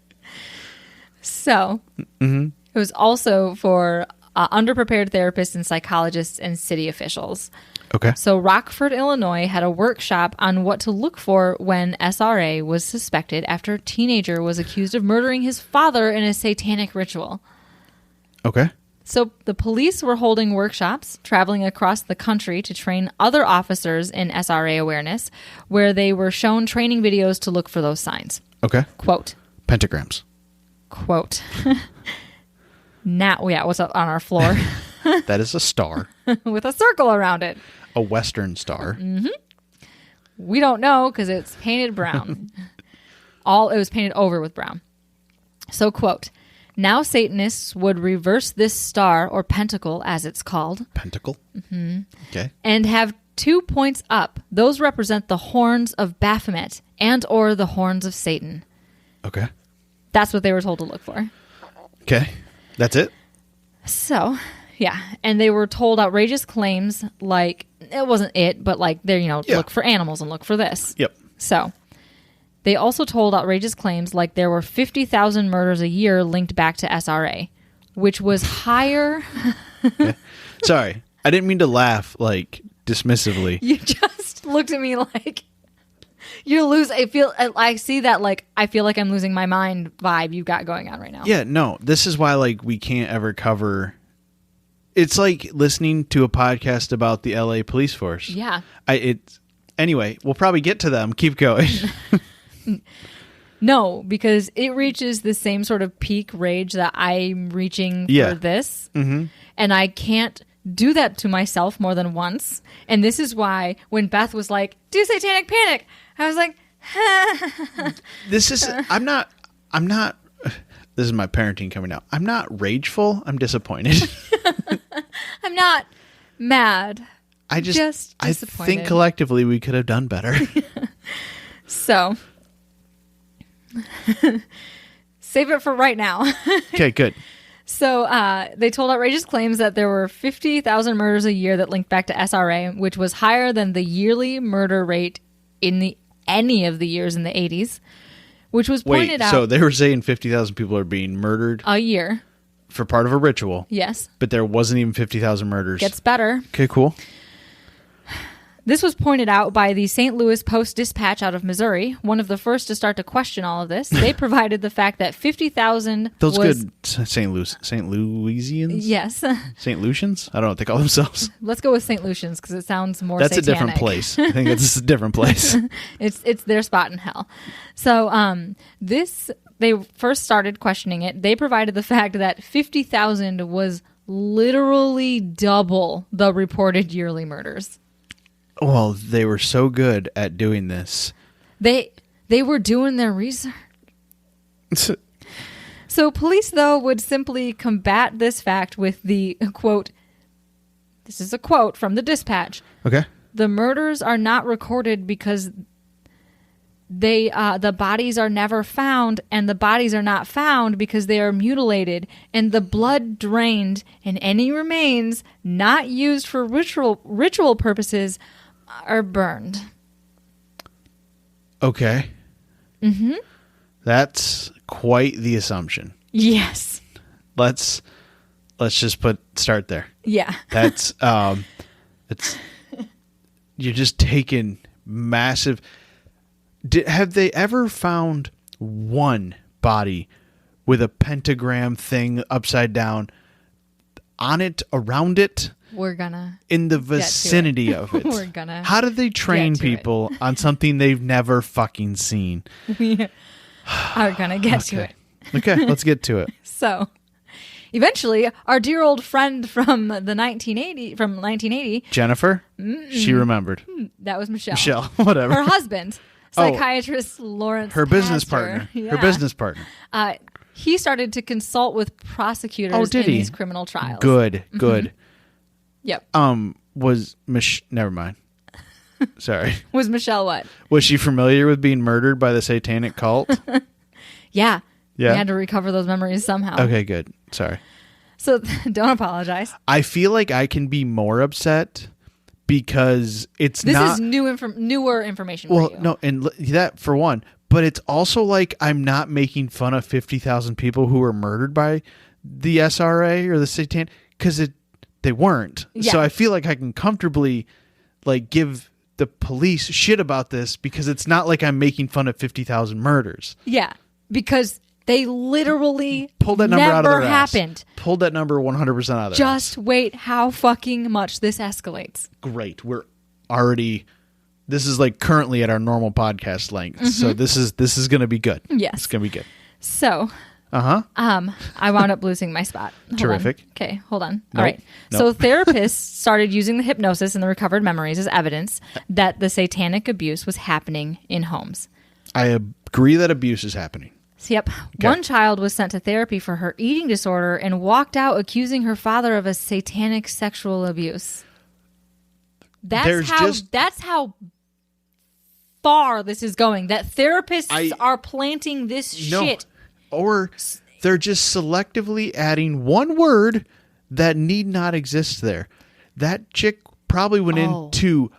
So it was also for underprepared therapists and psychologists and city officials. Okay. So Rockford, Illinois had a workshop on what to look for when SRA was suspected after a teenager was accused of murdering his father in a satanic ritual. Okay. So the police were holding workshops, traveling across the country to train other officers in SRA awareness, where they were shown training videos to look for those signs. Okay. Quote. Pentagrams. Quote. Now, yeah, what's up on our floor? That is a star. With a circle around it. A Western star. Mm-hmm. We don't know because it's painted brown. It was painted over with brown. So, quote, now Satanists would reverse this star or pentacle, as it's called. Pentacle? Mm-hmm. Okay. And have 2 points up. Those represent the horns of Baphomet and or the horns of Satan. Okay. That's what they were told to look for. Okay. That's it? So, yeah. And they were told outrageous claims like, it wasn't it, but like, they're, look for animals and look for this. Yep. So, they also told outrageous claims like there were 50,000 murders a year linked back to SRA, which was higher. Okay. Sorry. I didn't mean to laugh, like, dismissively. You just looked at me like you're losing. I see that, like, I feel like I'm losing my mind vibe you got going on right now. Yeah, no. This is why, like, we can't ever cover. It's like listening to a podcast about the LA police force. Yeah. Anyway, we'll probably get to them. Keep going. No, because it reaches the same sort of peak rage that I'm reaching for this. Mm-hmm. And I can't do that to myself more than once. And this is why when Beth was like, do Satanic Panic, I was like, this is my parenting coming out. I'm not rageful. I'm disappointed. I'm not mad. I disappointed. think collectively we could have done better. So, save it for right now. Okay, good. So they told outrageous claims that there were 50,000 murders a year that linked back to SRA, which was higher than the yearly murder rate in any of the years in the 80s, which was pointed out. So they were saying 50,000 people are being murdered a year for part of a ritual. Yes. But there wasn't even 50,000 murders. Gets better. Okay, cool. This was pointed out by the St. Louis Post-Dispatch out of Missouri, one of the first to start to question all of this. They provided the fact that 50,000 Those good St. Louisians? Yes. St. Lucians? I don't know what they call themselves. Let's go with St. Lucians because it sounds more That's satanic. a different place. I think it's a different place. It's their spot in hell. So they first started questioning it. They provided the fact that 50,000 was literally double the reported yearly murders. Well, they were so good at doing this. They were doing their research. So police, though, would simply combat this fact with the, quote, this is a quote from the dispatch. Okay. The murders are not recorded because the bodies are never found, and the bodies are not found because they are mutilated, and the blood drained, and any remains not used for ritual purposes are burned. Okay. Mm-hmm. That's quite the assumption. Yes. Let's just start there. Yeah. That's you're just taking massive. Have they ever found one body with a pentagram thing upside down on it, around it? We're gonna in the vicinity of it. We're gonna. How do they train people on something they've never fucking seen? We are gonna get to it. Okay, let's get to it. So, eventually, our dear old friend from 1980, Jennifer, she remembered. That was Michelle. Michelle, whatever. Her husband, psychiatrist Lawrence. Her business partner. Yeah. Her business partner. He started to consult with prosecutors in these criminal trials. Good. Yep. Was never mind. Sorry. Was Michelle what? Was she familiar with being murdered by the satanic cult? Yeah. Yeah. We had to recover those memories somehow. Okay, good. Sorry. So don't apologize. I feel like I can be more upset because this is newer information for you. No, and that for one. But it's also like I'm not making fun of 50,000 people who were murdered by the SRA or the Satanic, because they weren't. Yeah. So I feel like I can comfortably like give the police shit about this because it's not like I'm making fun of 50,000 murders. Yeah, because they literally pulled that number out of their happened. Ass. Pulled that number 100% out of their ass. Just wait how fucking much this escalates. Great. We're already... This is like currently at our normal podcast length. Mm-hmm. So this is going to be good. Yes. It's going to be good. So... I wound up losing my spot. Terrific. Okay, hold on. Nope. All right. Nope. So therapists started using the hypnosis and the recovered memories as evidence that the satanic abuse was happening in homes. I agree that abuse is happening. Yep. Okay. One child was sent to therapy for her eating disorder and walked out accusing her father of a satanic sexual abuse. That's how far this is going. That therapists are planting this shit. Or they're just selectively adding one word that need not exist there. That chick probably went in to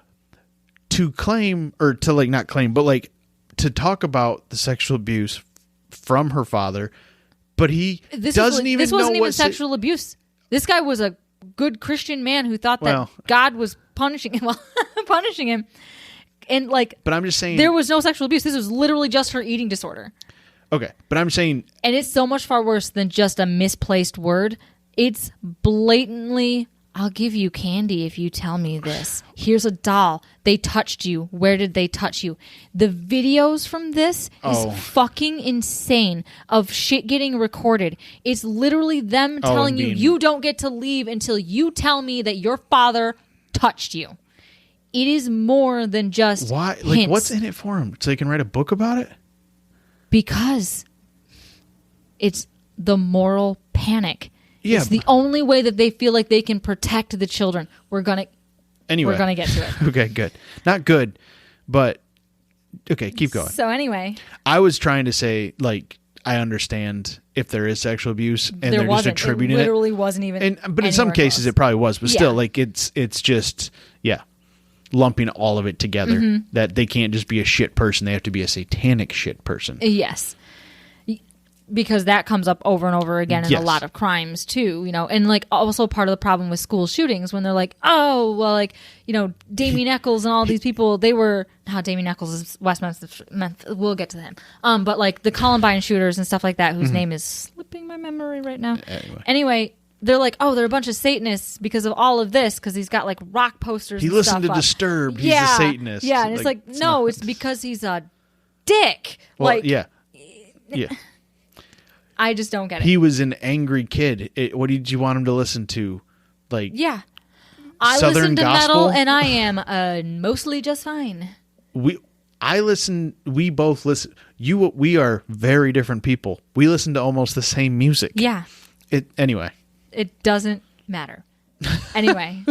claim, or to like not claim, but like to talk about the sexual abuse from her father. But this wasn't even sexual abuse. This guy was a good Christian man who thought that God was punishing him. And like, but I'm just saying there was no sexual abuse. This was literally just her eating disorder. Okay, but I'm saying... And it's so much far worse than just a misplaced word. It's blatantly, I'll give you candy if you tell me this. Here's a doll. They touched you. Where did they touch you? The videos from this is fucking insane of shit getting recorded. It's literally them telling you don't get to leave until you tell me that your father touched you. It is more than just Why? Hints. Like, what's in it for him? So they can write a book about it? Because it's the moral panic. Yeah, it's the only way that they feel like they can protect the children. We're gonna get to it. Okay, good. Not good, but okay, keep going. So anyway, I was trying to say, like, I understand if there is sexual abuse and they're just attributing it. Literally wasn't even. But in some cases, it probably was. But still, like, it's just lumping all of it together. Mm-hmm. That they can't just be a shit person; they have to be a satanic shit person. Yes, because that comes up over and over again in a lot of crimes too. You know, and like also part of the problem with school shootings when they're like, oh, well, like Damien Eccles and all these people, they were Damien Eccles is Westminster. We'll get to him. But like the Columbine shooters and stuff like that, whose name is slipping my memory right now. Anyway. They're like, oh, they're a bunch of Satanists because of all of this, because he's got like rock posters. He listened to Disturbed. He's a Satanist. Yeah, and it's like no, it's because he's a dick. Well, like, yeah. I just don't get it. He was an angry kid. What did you want him to listen to? Like, I Southern listen to gospel? metal, and I am mostly just fine. We both listen. We are very different people. We listen to almost the same music. Yeah. Anyway. It doesn't matter. Anyway.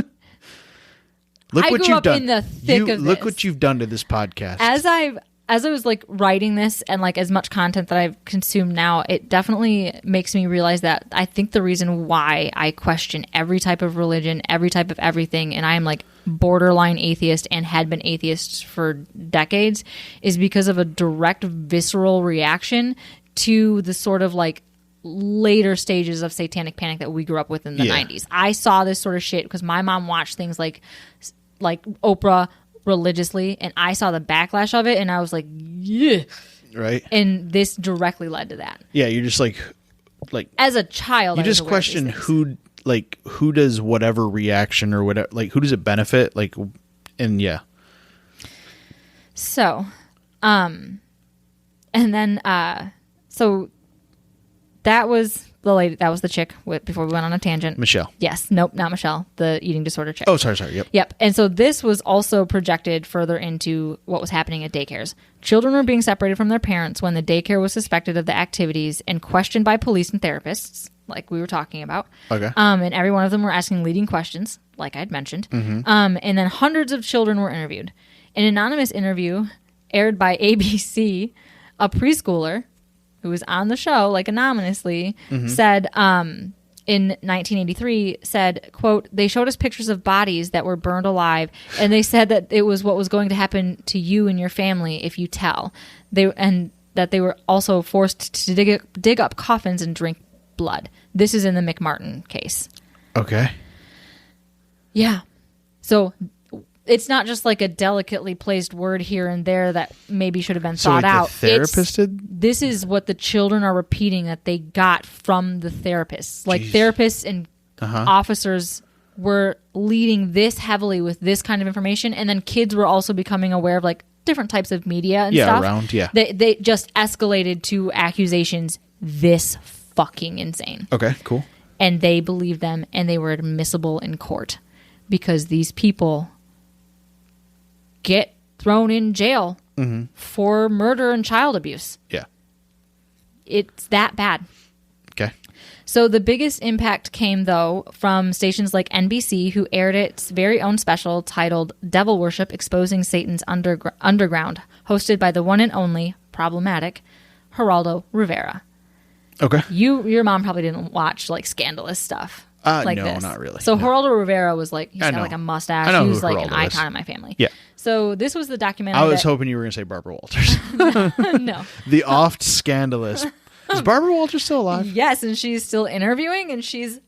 I grew up in the thick of this. Look what you've done to this podcast. As I was like writing this and like as much content that I've consumed now, it definitely makes me realize that I think the reason why I question every type of religion, every type of everything, and I am like borderline atheist and had been atheist for decades is because of a direct visceral reaction to the sort of like later stages of Satanic Panic that we grew up with in the 90s. I saw this sort of shit because my mom watched things like Oprah religiously, and I saw the backlash of it, and I was like, yeah. Right. And this directly led to that. Yeah, you're just like as a child, you just question who does whatever reaction or whatever, like who does it benefit, like, and yeah. So, and then so. That was the lady. That was the chick before we went on a tangent. Michelle. Yes. Nope, not Michelle. The eating disorder chick. Oh, sorry. Yep. Yep. And so this was also projected further into what was happening at daycares. Children were being separated from their parents when the daycare was suspected of the activities and questioned by police and therapists, like we were talking about. Okay. And every one of them were asking leading questions, like I'd mentioned. Mm-hmm. And then hundreds of children were interviewed. An anonymous interview aired by ABC, a preschooler who was on the show, like anonymously, said in 1983, said, quote, "They showed us pictures of bodies that were burned alive, and they said that it was what was going to happen to you and your family if you tell. And that they were also forced to dig up coffins and drink blood." This is in the McMartin case. Okay. Yeah. So it's not just like a delicately placed word here and there that maybe should have been thought out. The therapist did? This is what the children are repeating that they got from the therapists. Like therapists and officers were leading this heavily with this kind of information, and then kids were also becoming aware of like different types of media and stuff. They just escalated to accusations this fucking insane. Okay, cool. And they believed them, and they were admissible in court because these people get thrown in jail for murder and child abuse. Yeah. It's that bad. Okay. So the biggest impact came, though, from stations like NBC, who aired its very own special titled Devil Worship, Exposing Satan's Underground, hosted by the one and only problematic Geraldo Rivera. Okay. Your mom probably didn't watch like scandalous stuff. Like no, this. Not really. So no. Geraldo Rivera was like, he's got like a mustache. I know he was who like Geraldo an icon is. in my family. Yeah. So this was the documentary. I was hoping you were going to say Barbara Walters. No. The oft scandalous. Is Barbara Walters still alive? Yes, and she's still interviewing, and she's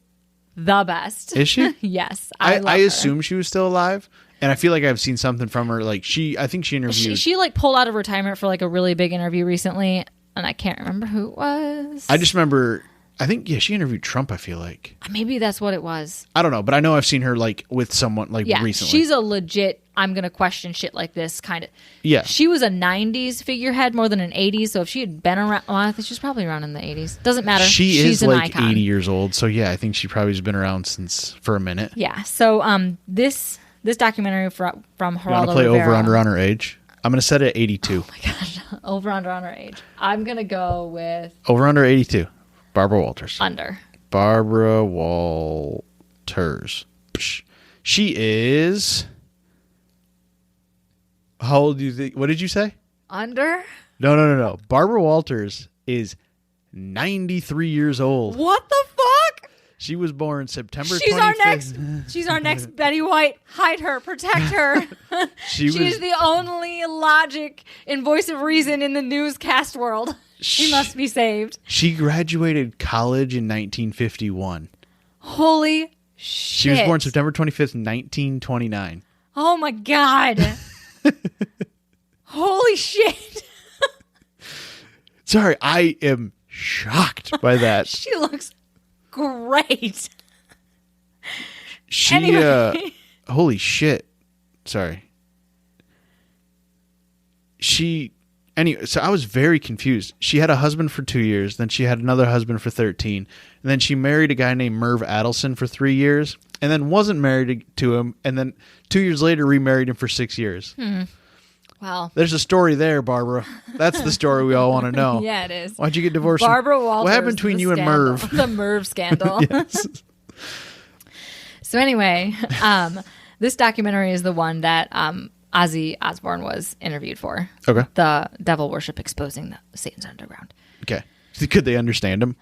the best. Is she? Yes. I assume she was still alive, and I feel like I've seen something from her. Like I think she interviewed. She like pulled out of retirement for like a really big interview recently, and I can't remember who it was. I just remember. I think she interviewed Trump. I feel like maybe that's what it was. I don't know, but I know I've seen her like with someone like recently. She's a legit. I'm gonna question shit like this kind of. Yeah, she was a '90s figurehead more than an '80s. So if she had been around, well, I think she's probably around in the '80s. Doesn't matter. She's is like icon. 80 years old. So yeah, I think she probably has been around for a minute. Yeah. So this documentary from Geraldo You want to play Rivera, over under on her age? I'm gonna set it at 82. Oh my gosh, over under on her age. I'm gonna go with over under 82. Barbara Walters. Under. Barbara Walters. She is. How old do you think? What did you say? Under? No. Barbara Walters is 93 years old. What the fuck? She was born September 25th. She's our next Betty White. Hide her. Protect her. She's the only logic and voice of reason in the newscast world. She must be saved. She graduated college in 1951. Holy shit. She was born September 25th, 1929. Oh my God. Holy shit. Sorry, I am shocked by that. She looks great. She, holy shit. Sorry. Anyway, so I was very confused. She had a husband for 2 years, then she had another husband for 13, and then she married a guy named Merv Adelson for 3 years, and then wasn't married to him, and then 2 years later remarried him for 6 years. Wow. There's a story there, Barbara. That's the story we all want to know. Yeah, it is. Why'd you get divorced? Barbara Walters. What happened between you and Merv? The Merv scandal. Yes. So anyway, this documentary is the one that Ozzy Osbourne was interviewed for. Okay. The Devil Worship, Exposing Satan's Underground. Okay. Could they understand him?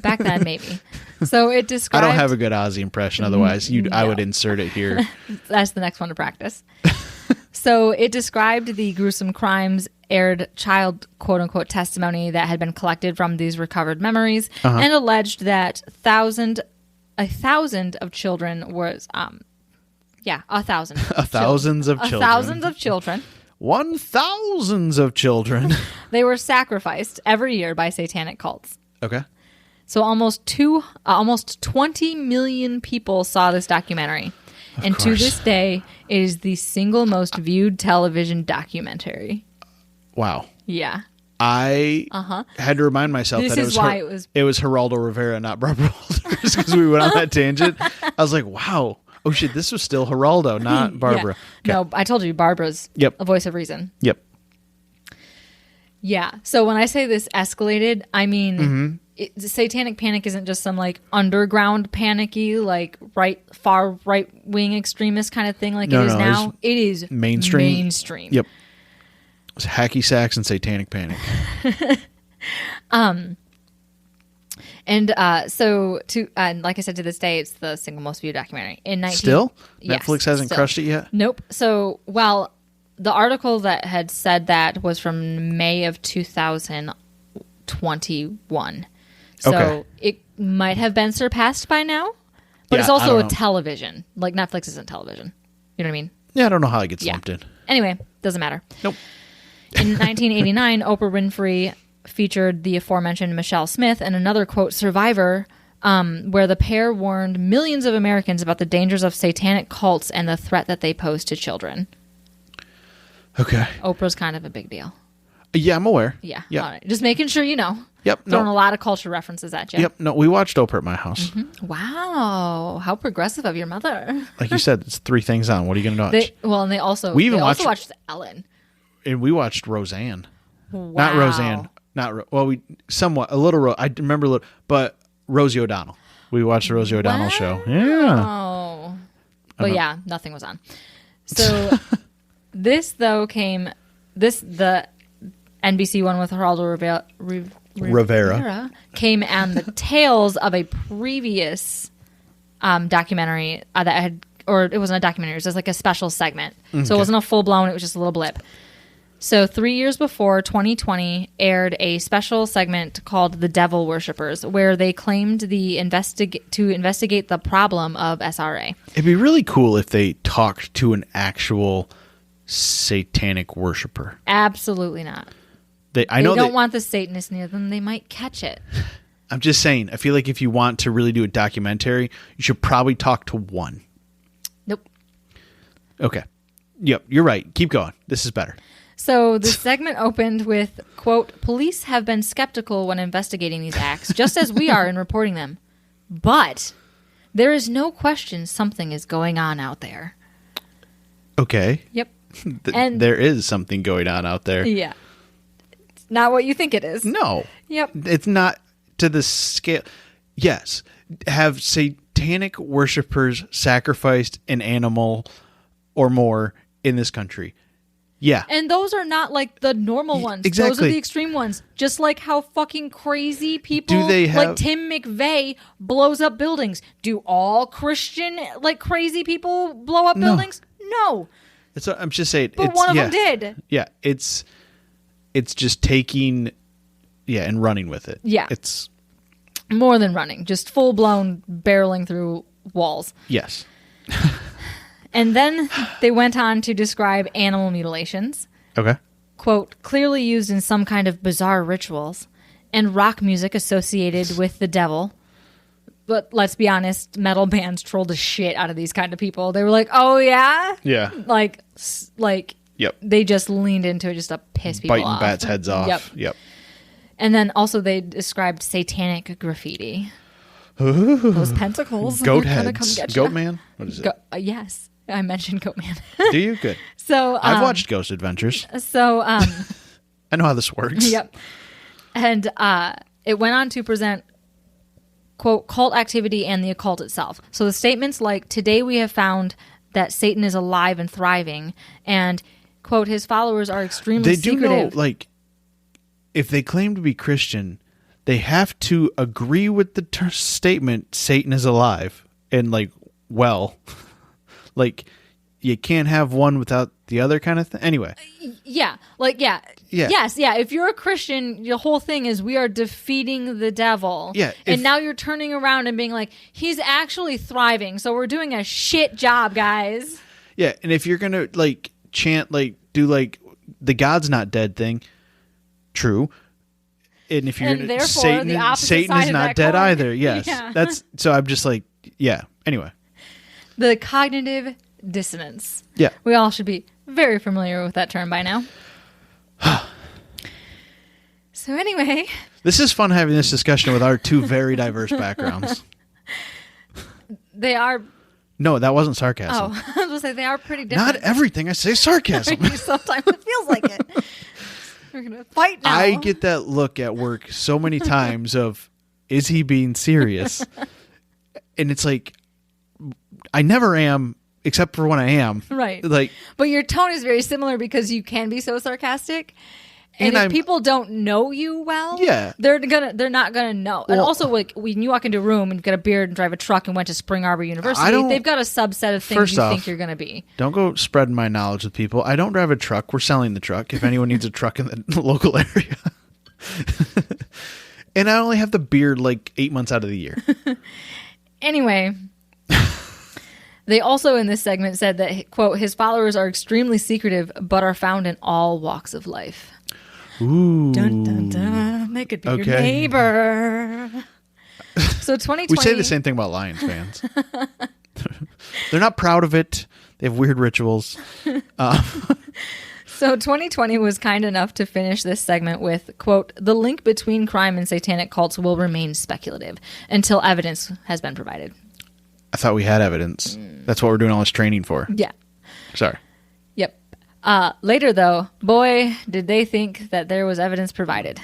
Back then, maybe. So it described... I don't have a good Ozzy impression. Otherwise, I would insert it here. That's the next one to practice. So it described the gruesome crimes, aired child quote-unquote testimony that had been collected from these recovered memories, and alleged that a thousand of children was... a thousand. Thousands of children. Thousands of children. 1,000s of children. They were sacrificed every year by satanic cults. Okay. So almost 20 million people saw this documentary. And to this day, it is the single most viewed television documentary. Wow. Yeah. I had to remind myself this that it was Geraldo Rivera, not Barbara Walters, because we went on that tangent. I was like, wow. Oh, shit, this was still Geraldo, not Barbara. Yeah. Okay. No, I told you, Barbara's a voice of reason. Yep. Yeah. So when I say this escalated, I mean... The Satanic Panic isn't just some like underground panicky, like far right wing extremist kind of thing like it is now. It is mainstream. Mainstream. Yep. It was hacky sacks and Satanic Panic. And like I said, to this day, it's the single most viewed documentary. Still? Yes, Netflix hasn't crushed it yet? Nope. So, well, the article that had said that was from May of 2021. So it might have been surpassed by now, but it's also a television. Like Netflix isn't television. You know what I mean? Yeah, I don't know how it gets lumped in. Anyway, doesn't matter. Nope. In 1989, Oprah Winfrey featured the aforementioned Michelle Smith and another, quote, survivor, where the pair warned millions of Americans about the dangers of satanic cults and the threat that they pose to children. Okay. Oprah's kind of a big deal. Yeah, I'm aware. Yeah. Yep. All right. Just making sure you know. Yep. Throwing a lot of culture references at you. Yep. No, we watched Oprah at my house. Mm-hmm. Wow. How progressive of your mother. Like you said, it's 3 things on. What are you going to watch? And they also watched Ellen. And we watched Roseanne. Wow. Not Roseanne. We somewhat, a little, I remember a little, but Rosie O'Donnell. We watched the Rosie O'Donnell show. Yeah. Oh. But yeah, nothing was on. So this, though, the NBC one with Geraldo Rivera came on the tails of a previous documentary that had, or it wasn't a documentary, it was just like a special segment. Okay. So it wasn't a full blown, it was just a little blip. So 3 years before, 2020 aired a special segment called The Devil Worshippers, where they claimed to investigate the problem of SRA. It'd be really cool if they talked to an actual satanic worshiper. Absolutely not. They don't want the Satanists near them. They might catch it. I'm just saying, I feel like if you want to really do a documentary, you should probably talk to one. Nope. Okay. Yep, you're right. Keep going. This is better. So the segment opened with, quote, police have been skeptical when investigating these acts, just as we are in reporting them. But there is no question something is going on out there. Okay. Yep. And there is something going on out there. Yeah. It's not what you think it is. No. Yep. It's not to the scale. Yes. Have satanic worshipers sacrificed an animal or more in this country? Yeah. And those are not like the normal ones. Exactly. Those are the extreme ones. Just like how fucking crazy people like Tim McVeigh blows up buildings. Do all Christian like crazy people blow up buildings? No. I'm just saying. But one of them did. Yeah. It's just taking and running with it. Yeah. It's more than running. Just full blown barreling through walls. Yes. And then they went on to describe animal mutilations. Okay. Quote, clearly used in some kind of bizarre rituals, and rock music associated with the devil. But let's be honest, metal bands trolled the shit out of these kind of people. They were like, oh, yeah? Yeah. Like yep. They just leaned into it just to piss people off. Biting bats' heads off. Yep. And then also they described satanic graffiti. Ooh. Those pentacles. Goat heads. Goat Man? What is it? Yes. I mentioned Goat Man. Do you? Good. So I've watched Ghost Adventures. So I know how this works. Yep. And it went on to present, quote, cult activity and the occult itself. So the statements like, today we have found that Satan is alive and thriving, and, quote, his followers are extremely secretive. They do know, like, if they claim to be Christian, they have to agree with the statement, Satan is alive, and, like, like, you can't have one without the other kind of thing. Anyway. Yeah. Like, yeah. Yes, yeah. If you're a Christian, your whole thing is we are defeating the devil. Yeah. And now you're turning around and being like, he's actually thriving, so we're doing a shit job, guys. Yeah, and if you're going to, like, chant, like, do, like, the God's not dead thing, true. And if you're going to, Satan is not dead either. Yes. Yeah. So I'm just like, yeah. Anyway. The cognitive dissonance. Yeah. We all should be very familiar with that term by now. So anyway. This is fun having this discussion with our two very diverse backgrounds. They are. No, that wasn't sarcasm. Oh, I was going to say they are pretty different. Not everything I say is sarcasm. Sometimes it feels like it. We're going to fight now. I get that look at work so many times of, is he being serious? And it's like, I never am, except for when I am. Right. Like, but your tone is very similar because you can be so sarcastic. And if people don't know you well, they're not gonna know. And also, like when you walk into a room and you've got a beard and drive a truck and went to Spring Arbor University, they've got a subset of things you think you're gonna be. Don't go spreading my knowledge with people. I don't drive a truck. We're selling the truck. If anyone needs a truck in the local area, and I only have the beard like 8 months out of the year. Anyway. They also in this segment said that, quote, his followers are extremely secretive, but are found in all walks of life. Ooh. Dun, dun, dun. They could be your neighbor. So 2020... We say the same thing about Lions fans. They're not proud of it. They have weird rituals. So 2020 was kind enough to finish this segment with, quote, the link between crime and satanic cults will remain speculative until evidence has been provided. I thought we had evidence. That's what we're doing all this training for. Yeah. Sorry. Yep. Later, though, boy, did they think that there was evidence provided.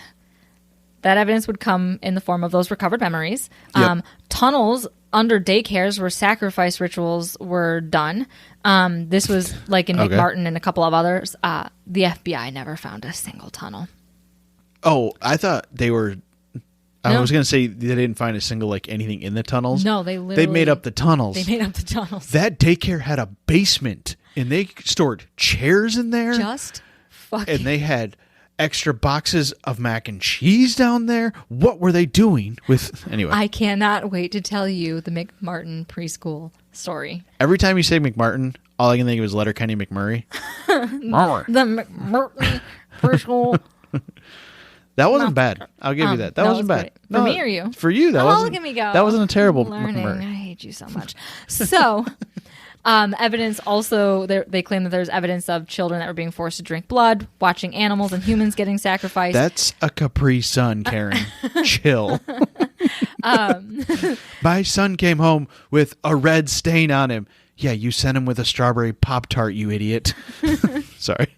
That evidence would come in the form of those recovered memories. Yep. Tunnels under daycares where sacrifice rituals were done. This was like in McMartin and a couple of others. The FBI never found a single tunnel. Oh, I thought they were... I was going to say they didn't find a single, like, anything in the tunnels. No, they made up the tunnels. They made up the tunnels. That daycare had a basement, and they stored chairs in there. Just fucking... And they had extra boxes of mac and cheese down there. What were they doing with... Anyway. I cannot wait to tell you the McMartin preschool story. Every time you say McMartin, all I can think of is Letterkenny McMurray. The McMartin preschool... That wasn't bad. I'll give you that. That wasn't bad. For me or you? For you, that wasn't. Look at me go. That wasn't a terrible learning. McMurray. I hate you so much. So, evidence also, they claim that there's evidence of children that were being forced to drink blood, watching animals and humans getting sacrificed. That's a Capri Sun, Karen. Chill. My son came home with a red stain on him. Yeah, you sent him with a strawberry Pop-Tart, you idiot. Sorry.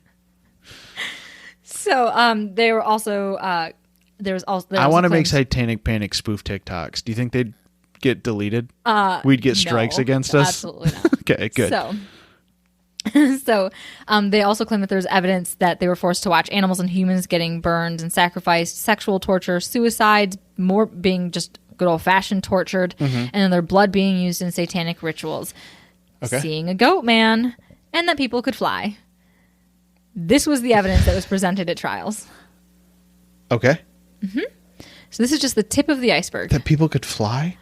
So they were also there was also I want to make Satanic Panic spoof TikToks. Do you think they'd get deleted? We'd get strikes against us? Absolutely not. Okay, good. So they also claim that there's evidence that they were forced to watch animals and humans getting burned and sacrificed, sexual torture, suicides, more being just good old-fashioned tortured, and then their blood being used in satanic rituals. Okay. Seeing a goat man, and that people could fly. This was the evidence that was presented at trials. Okay. So this is just the tip of the iceberg. That people could fly?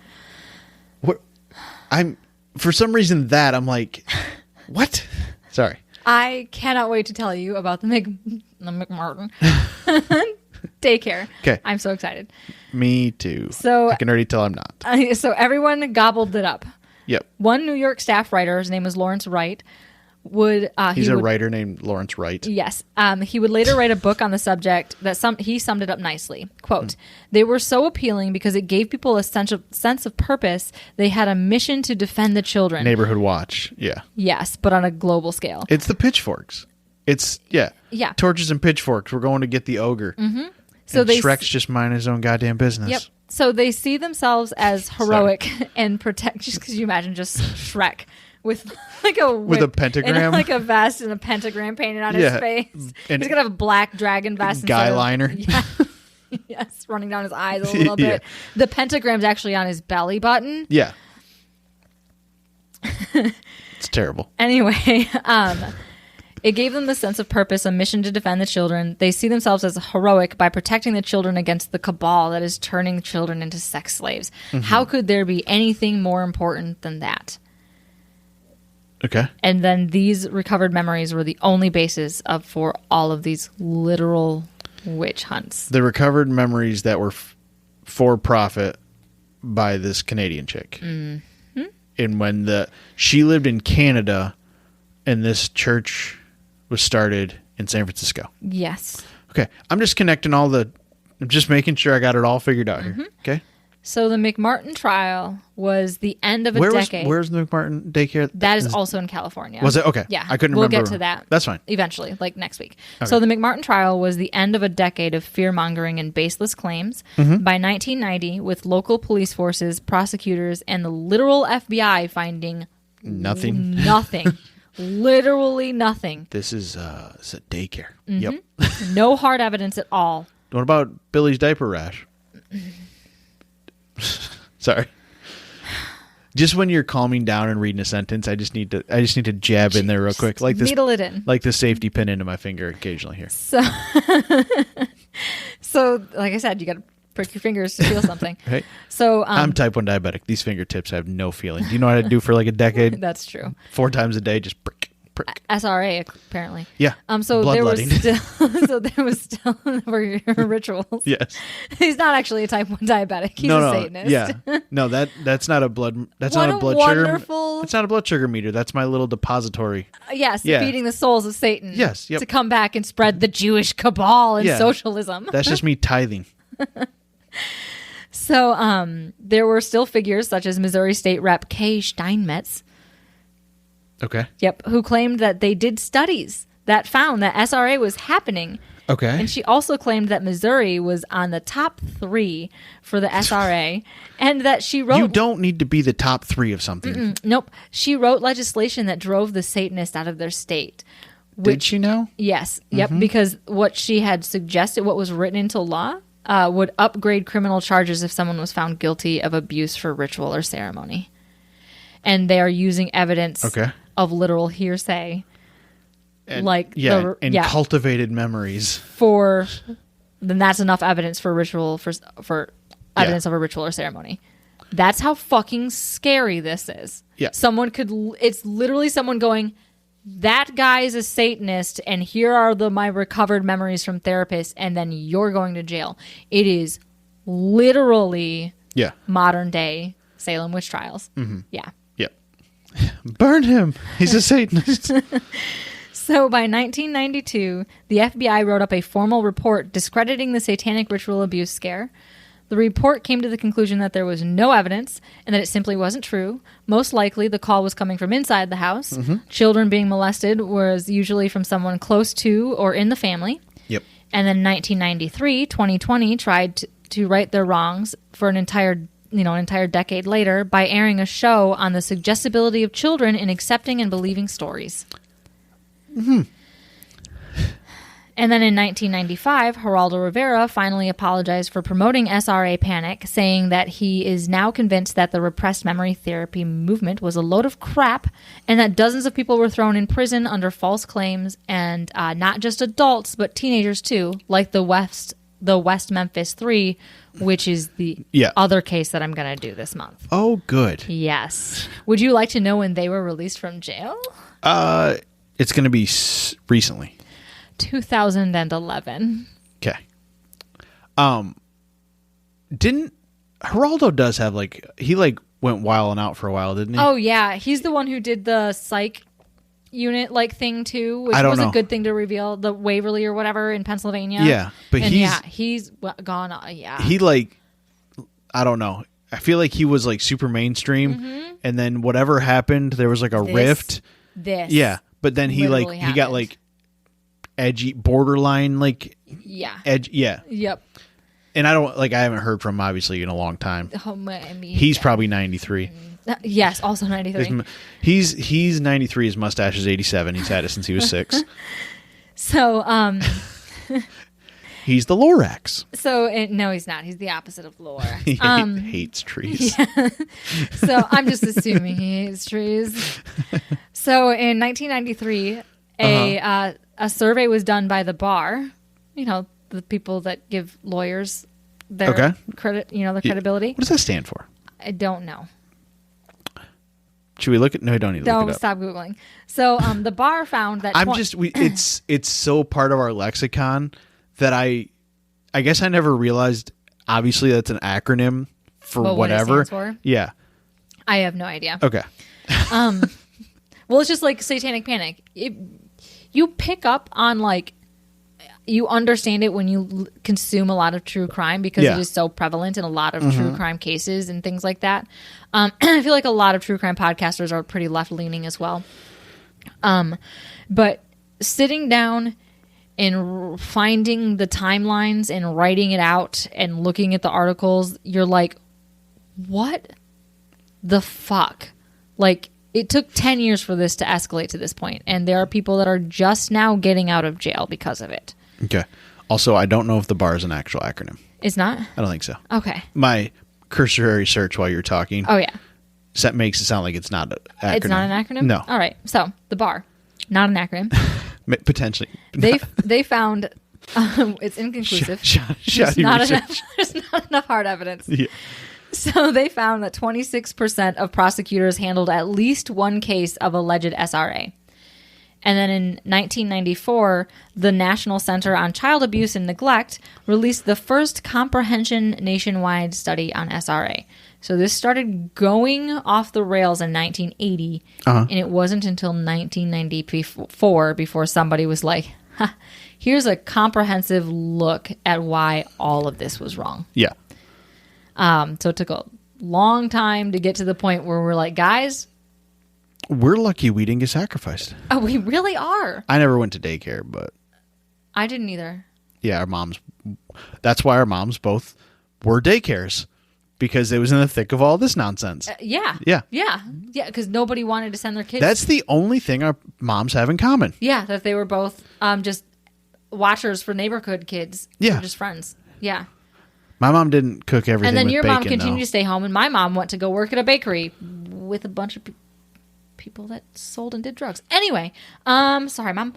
What? For some reason I'm like, what? Sorry. I cannot wait to tell you about the McMartin daycare. Okay. I'm so excited. Me too. So I can already tell I'm not. So everyone gobbled it up. Yep. One New York staff writer, his name was Lawrence Wright, he's a writer named Lawrence Wright. Yes. He would later write a book on the subject that he summed it up nicely. Quote, they were so appealing because it gave people a sense of purpose. They had a mission to defend the children. Neighborhood Watch. Yeah. Yes, but on a global scale. It's the pitchforks. It's, yeah. Torches and pitchforks. We're going to get the ogre. Mm-hmm. So Shrek's just minding his own goddamn business. Yep. So they see themselves as heroic and protect. Just because you imagine just Shrek with like a whip with a pentagram, and like a vest and a pentagram painted on his face. And he's gonna have a black dragon vest, guy liner. Yes, running down his eyes a little bit. The pentagram's actually on his belly button. Yeah, it's terrible. Anyway, it gave them the sense of purpose, a mission to defend the children. They see themselves as heroic by protecting the children against the cabal that is turning children into sex slaves. How could there be anything more important than that? Okay. And then these recovered memories were the only basis for all of these literal witch hunts. The recovered memories that were for profit by this Canadian chick. Mm-hmm. And when she lived in Canada and this church was started in San Francisco. Yes. Okay. I'm just connecting I'm just making sure I got it all figured out here. Okay. So the McMartin trial was the end of a decade. Where's the McMartin daycare? That is also in California. Was it? Okay. Yeah. I couldn't remember. We'll get to that. That's fine. Eventually, like next week. Okay. So the McMartin trial was the end of a decade of fear-mongering and baseless claims. By 1990, with local police forces, prosecutors, and the literal FBI finding nothing Literally nothing. This is a daycare. Mm-hmm. Yep. No hard evidence at all. What about Billy's diaper rash? Sorry. Just when you're calming down and reading a sentence, I just need to jab in there real quick, like this, needle it in, like the safety pin into my finger occasionally here. So, like I said, you got to prick your fingers to feel something. Hey, so I'm type 1 diabetic. These fingertips have no feeling. Do you know what I do for like a decade? That's true. 4 times a day, just prick. SRA apparently. Yeah. So there was still rituals. Yes. He's not actually a type 1 diabetic. He's a Satanist. Yeah. No, that's not a blood. That's not a blood sugar. It's not a blood sugar meter. That's my little depository. Yes. Yeah. Feeding the souls of Satan. Yes. Yep. To come back and spread the Jewish cabal and socialism. That's just me tithing. So there were still figures such as Missouri State Rep Kay Steinmetz. Okay. Yep, who claimed that they did studies that found that SRA was happening. Okay. And she also claimed that Missouri was on the top 3 for the SRA, and that she wrote... You don't need to be the top 3 of something. Nope. She wrote legislation that drove the Satanists out of their state. Did she now? Yes. Yep, because what she had suggested, what was written into law, would upgrade criminal charges if someone was found guilty of abuse for ritual or ceremony. And they are using evidence... Okay. Of literal hearsay, and, like cultivated memories. Then that's enough evidence for ritual for evidence of a ritual or ceremony. That's how fucking scary this is. Yeah, it's literally someone going, that guy is a Satanist, and here are my recovered memories from therapists, and then you're going to jail. It is literally modern day Salem witch trials. Mm-hmm. Yeah. Burn him. He's a Satanist. So by 1992, the FBI wrote up a formal report discrediting the satanic ritual abuse scare. The report came to the conclusion that there was no evidence and that it simply wasn't true. Most likely, the call was coming from inside the house. Mm-hmm. Children being molested was usually from someone close to or in the family. Yep. And then 1993, 2020 tried to right their wrongs for an entire decade later by airing a show on the suggestibility of children in accepting and believing stories. Mm-hmm. And then in 1995, Geraldo Rivera finally apologized for promoting SRA Panic, saying that he is now convinced that the repressed memory therapy movement was a load of crap and that dozens of people were thrown in prison under false claims, and not just adults, but teenagers too, like the West Memphis 3, which is the other case that I'm going to do this month. Oh, good. Yes. Would you like to know when they were released from jail? It's going to be recently. 2011. Okay. Didn't Geraldo does have he went wilding out for a while, didn't he? Oh yeah, he's the one who did the psych unit thing too, which was a good thing to reveal, the Waverly or whatever in Pennsylvania. Yeah, but he's gone. Yeah, he I don't know. I feel like he was super mainstream, and then whatever happened, there was a rift. But then he got edgy, borderline edge. Yeah. Yep. And I don't I haven't heard from him obviously in a long time. Oh, I mean, he's probably 93. Yes, also 93. He's 93. His mustache is 87. He's had it since he was 6. So, he's the Lorax. So, no, he's not. He's the opposite of Lorax. He hates trees. Yeah. So, I'm just assuming he hates trees. So, in 1993, a survey was done by the bar. The people that give lawyers their credit, their credibility. What does that stand for? I don't know. Should we look at? No, I don't need to look it up. Don't stop Googling. So, the bar found that it's so part of our lexicon that I guess I never realized. Obviously, that's an acronym for whatever. What it stands for? Yeah, I have no idea. Okay. Well, it's just like Satanic Panic. You pick up on you understand it when you consume a lot of true crime because it is so prevalent in a lot of true crime cases and things like that. I feel like a lot of true crime podcasters are pretty left-leaning as well. But sitting down and finding the timelines and writing it out and looking at the articles, you're like, what the fuck? it took 10 years for this to escalate to this point, and there are people that are just now getting out of jail because of it. Okay. Also, I don't know if the bar is an actual acronym. It's not? I don't think so. Okay. My cursory search while you're talking. Oh, yeah. That makes it sound like it's not an acronym. It's not an acronym? No. All right. So, the bar. Not an acronym. Potentially. They found... it's inconclusive. There's not enough hard evidence. Yeah. So they found that 26% of prosecutors handled at least one case of alleged SRA. And then in 1994, the National Center on Child Abuse and Neglect released the first comprehension nationwide study on SRA. So this started going off the rails in 1980, and it wasn't until 1994 before somebody was like, here's a comprehensive look at why all of this was wrong. Yeah. So it took a long time to get to the point where we're like, guys, we're lucky we didn't get sacrificed. Oh, we really are. I never went to daycare, but I didn't either. Yeah, our moms. That's why our moms both were daycares, because it was in the thick of all this nonsense. Yeah. Because nobody wanted to send their kids. That's the only thing our moms have in common. Yeah, that they were both just watchers for neighborhood kids. Yeah, just friends. Yeah. My mom didn't cook everything. And then with your bacon, mom continued to stay home, and my mom went to go work at a bakery with a bunch of people that sold and did drugs. Anyway, sorry, Mom.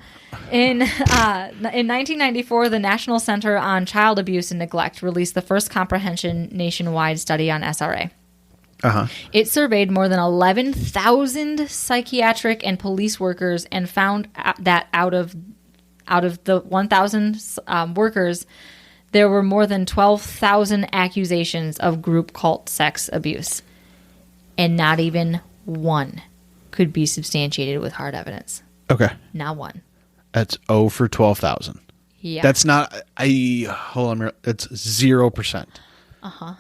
In 1994, the National Center on Child Abuse and Neglect released the first comprehension nationwide study on SRA. It surveyed more than 11,000 psychiatric and police workers and found that out of the 1,000 workers, there were more than 12,000 accusations of group cult sex abuse, and not even one could be substantiated with hard evidence. Okay. Not one. That's 0 for 12,000. Yeah. That's not, hold on, it's 0%. A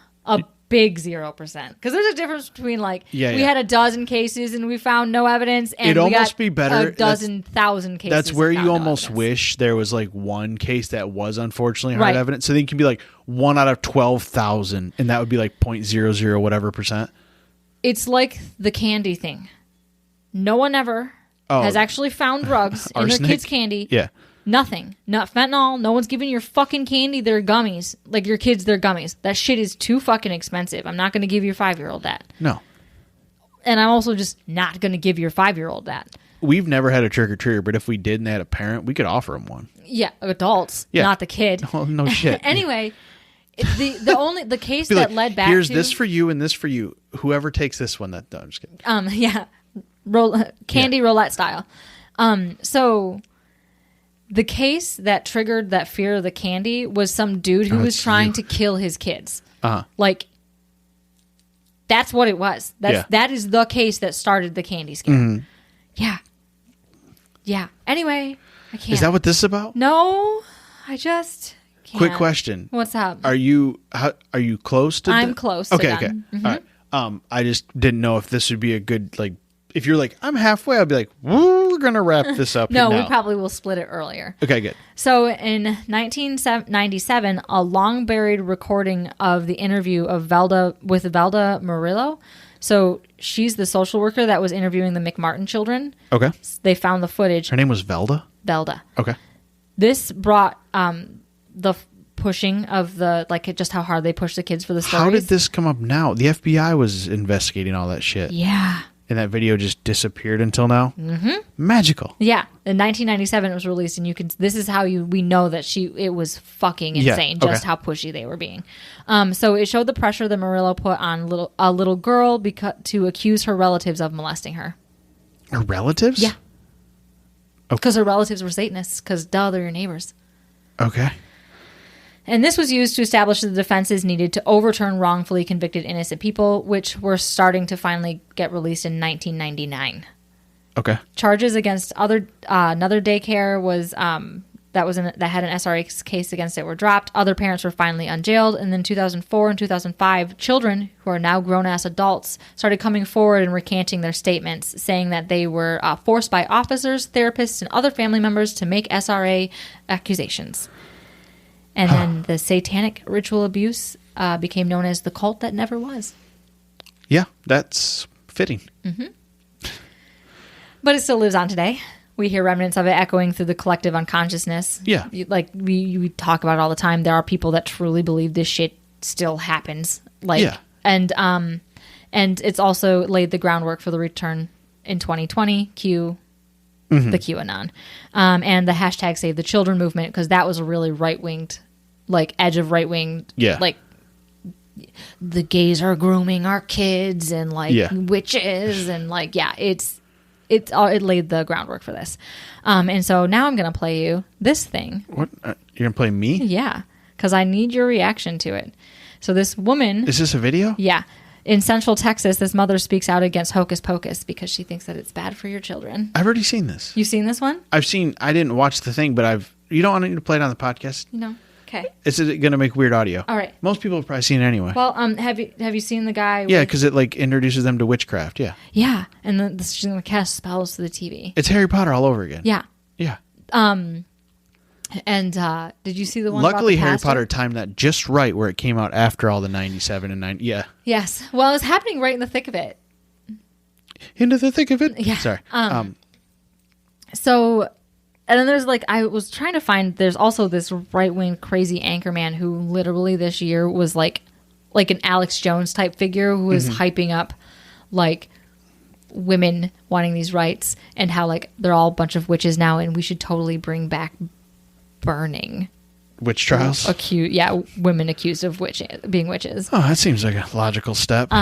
big 0%. Because there's a difference between we had a dozen cases and we found no evidence, and it'd almost be better. A dozen thousand cases. That's where you almost wish there was one case that was unfortunately hard evidence. So then you can be 1 out of 12,000, and that would be 0.00 whatever percent. It's like the candy thing. No one ever has actually found drugs in their kids' candy. Yeah. Nothing. Not fentanyl. No one's giving your fucking candy their gummies. Your kids their gummies. That shit is too fucking expensive. I'm not going to give your 5-year-old that. No. And I'm also just not going to give your 5-year-old that. We've never had a trick-or-treater, but if we did and they had a parent, we could offer them one. Yeah, adults, not the kid. Oh, no shit. Anyway, the case that led back here's to... this for you and this for you. Whoever takes this one, I'm just kidding. Yeah. Candy roulette style. So the case that triggered that fear of the candy was some dude who was trying to kill his kids. That's what it was. That is the case that started the candy scare. Mm-hmm. Yeah. Anyway, I can't. Is that what this is about? No, I just can't. Quick question. What's up? Are you close to? I'm close. Okay. To Okay. Mm-hmm. All right. I just didn't know if this would be a good if you're I'm halfway, I'd be we're gonna wrap this up. No, we probably will split it earlier. Okay, good. So in 1997, a long buried recording of the interview of Velda Murillo. So she's the social worker that was interviewing the McMartin children. Okay. They found the footage. Her name was Velda? Velda. Okay. This brought the pushing of the just how hard they push the kids for the stories. How did this come up now? The FBI was investigating all that shit. Yeah. And that video just disappeared until now? Mm-hmm. Magical. Yeah. In 1997 it was released, and this is how we know that it was fucking insane, just how pushy they were being. So it showed the pressure that Murillo put on a little girl to accuse her relatives of molesting her. Her relatives? Yeah. Because her relatives were Satanists, because they're your neighbors. Okay. And this was used to establish the defenses needed to overturn wrongfully convicted innocent people, which were starting to finally get released in 1999. Okay. Charges against another daycare that had an SRA case against it were dropped. Other parents were finally unjailed. And then 2004 and 2005, children who are now grown-ass adults started coming forward and recanting their statements, saying that they were forced by officers, therapists, and other family members to make SRA accusations. And then the satanic ritual abuse became known as the cult that never was. Yeah, that's fitting. Mm-hmm. But it still lives on today. We hear remnants of it echoing through the collective unconsciousness. Yeah. Like we talk about it all the time. There are people that truly believe this shit still happens. Like, yeah. And it's also laid the groundwork for the return in 2020, the QAnon. And the hashtag Save the Children movement, because that was a really right-winged, like edge of right-wing, like the gays are grooming our kids and like witches and like, it laid the groundwork for this. And so now I'm going to play you this thing. What? You're going to play me? Yeah. Because I need your reaction to it. So this woman... Is this a video? Yeah. In Central Texas, this mother speaks out against hocus pocus because she thinks that it's bad for your children. I've already seen this. You've seen this one? I didn't watch the thing, but you don't want me to play it on the podcast? No. Okay. Is it going to make weird audio? All right. Most people have probably seen it anyway. Well, have you seen the guy? Yeah, because it like introduces them to witchcraft. Yeah. Yeah, and then she's going to cast spells to the TV. It's Harry Potter all over again. Yeah. Yeah. And did you see the one? Luckily, about the Harry pastor? Potter timed that just right, where it came out after all the 97 and 90. Yeah. Yes. Well, it's happening right in the thick of it. Into the thick of it. Yeah. Sorry. So, and then there's like, I was trying to find, there's also this right-wing crazy anchorman who literally this year was like an Alex Jones type figure who was hyping up like women wanting these rights and how like they're all a bunch of witches now and we should totally bring back burning witch trials. Women accused of being witches. Oh, that seems like a logical step.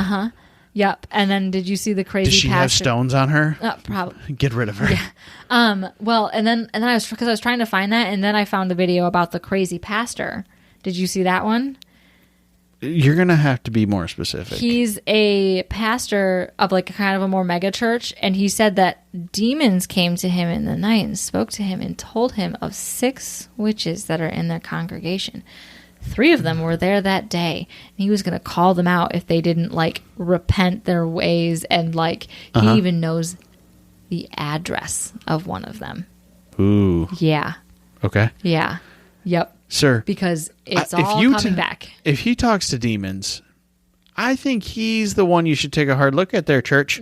Yep. And then did you see the crazy Does she have stones on her? Probably. Get rid of her. Yeah. Well, and then I was trying to find that, and then I found a video about the crazy pastor. Did you see that one? You're gonna have to be more specific. He's a pastor of like a kind of a more mega church, and he said that demons came to him in the night and spoke to him and told him of 6 witches that are in their congregation. 3 of them were there that day, and he was going to call them out if they didn't like repent their ways, and like he even knows the address of one of them. Ooh. Yeah. Okay. Yeah. Yep. Sir, because it's all coming back. If he talks to demons, I think he's the one you should take a hard look at there, church.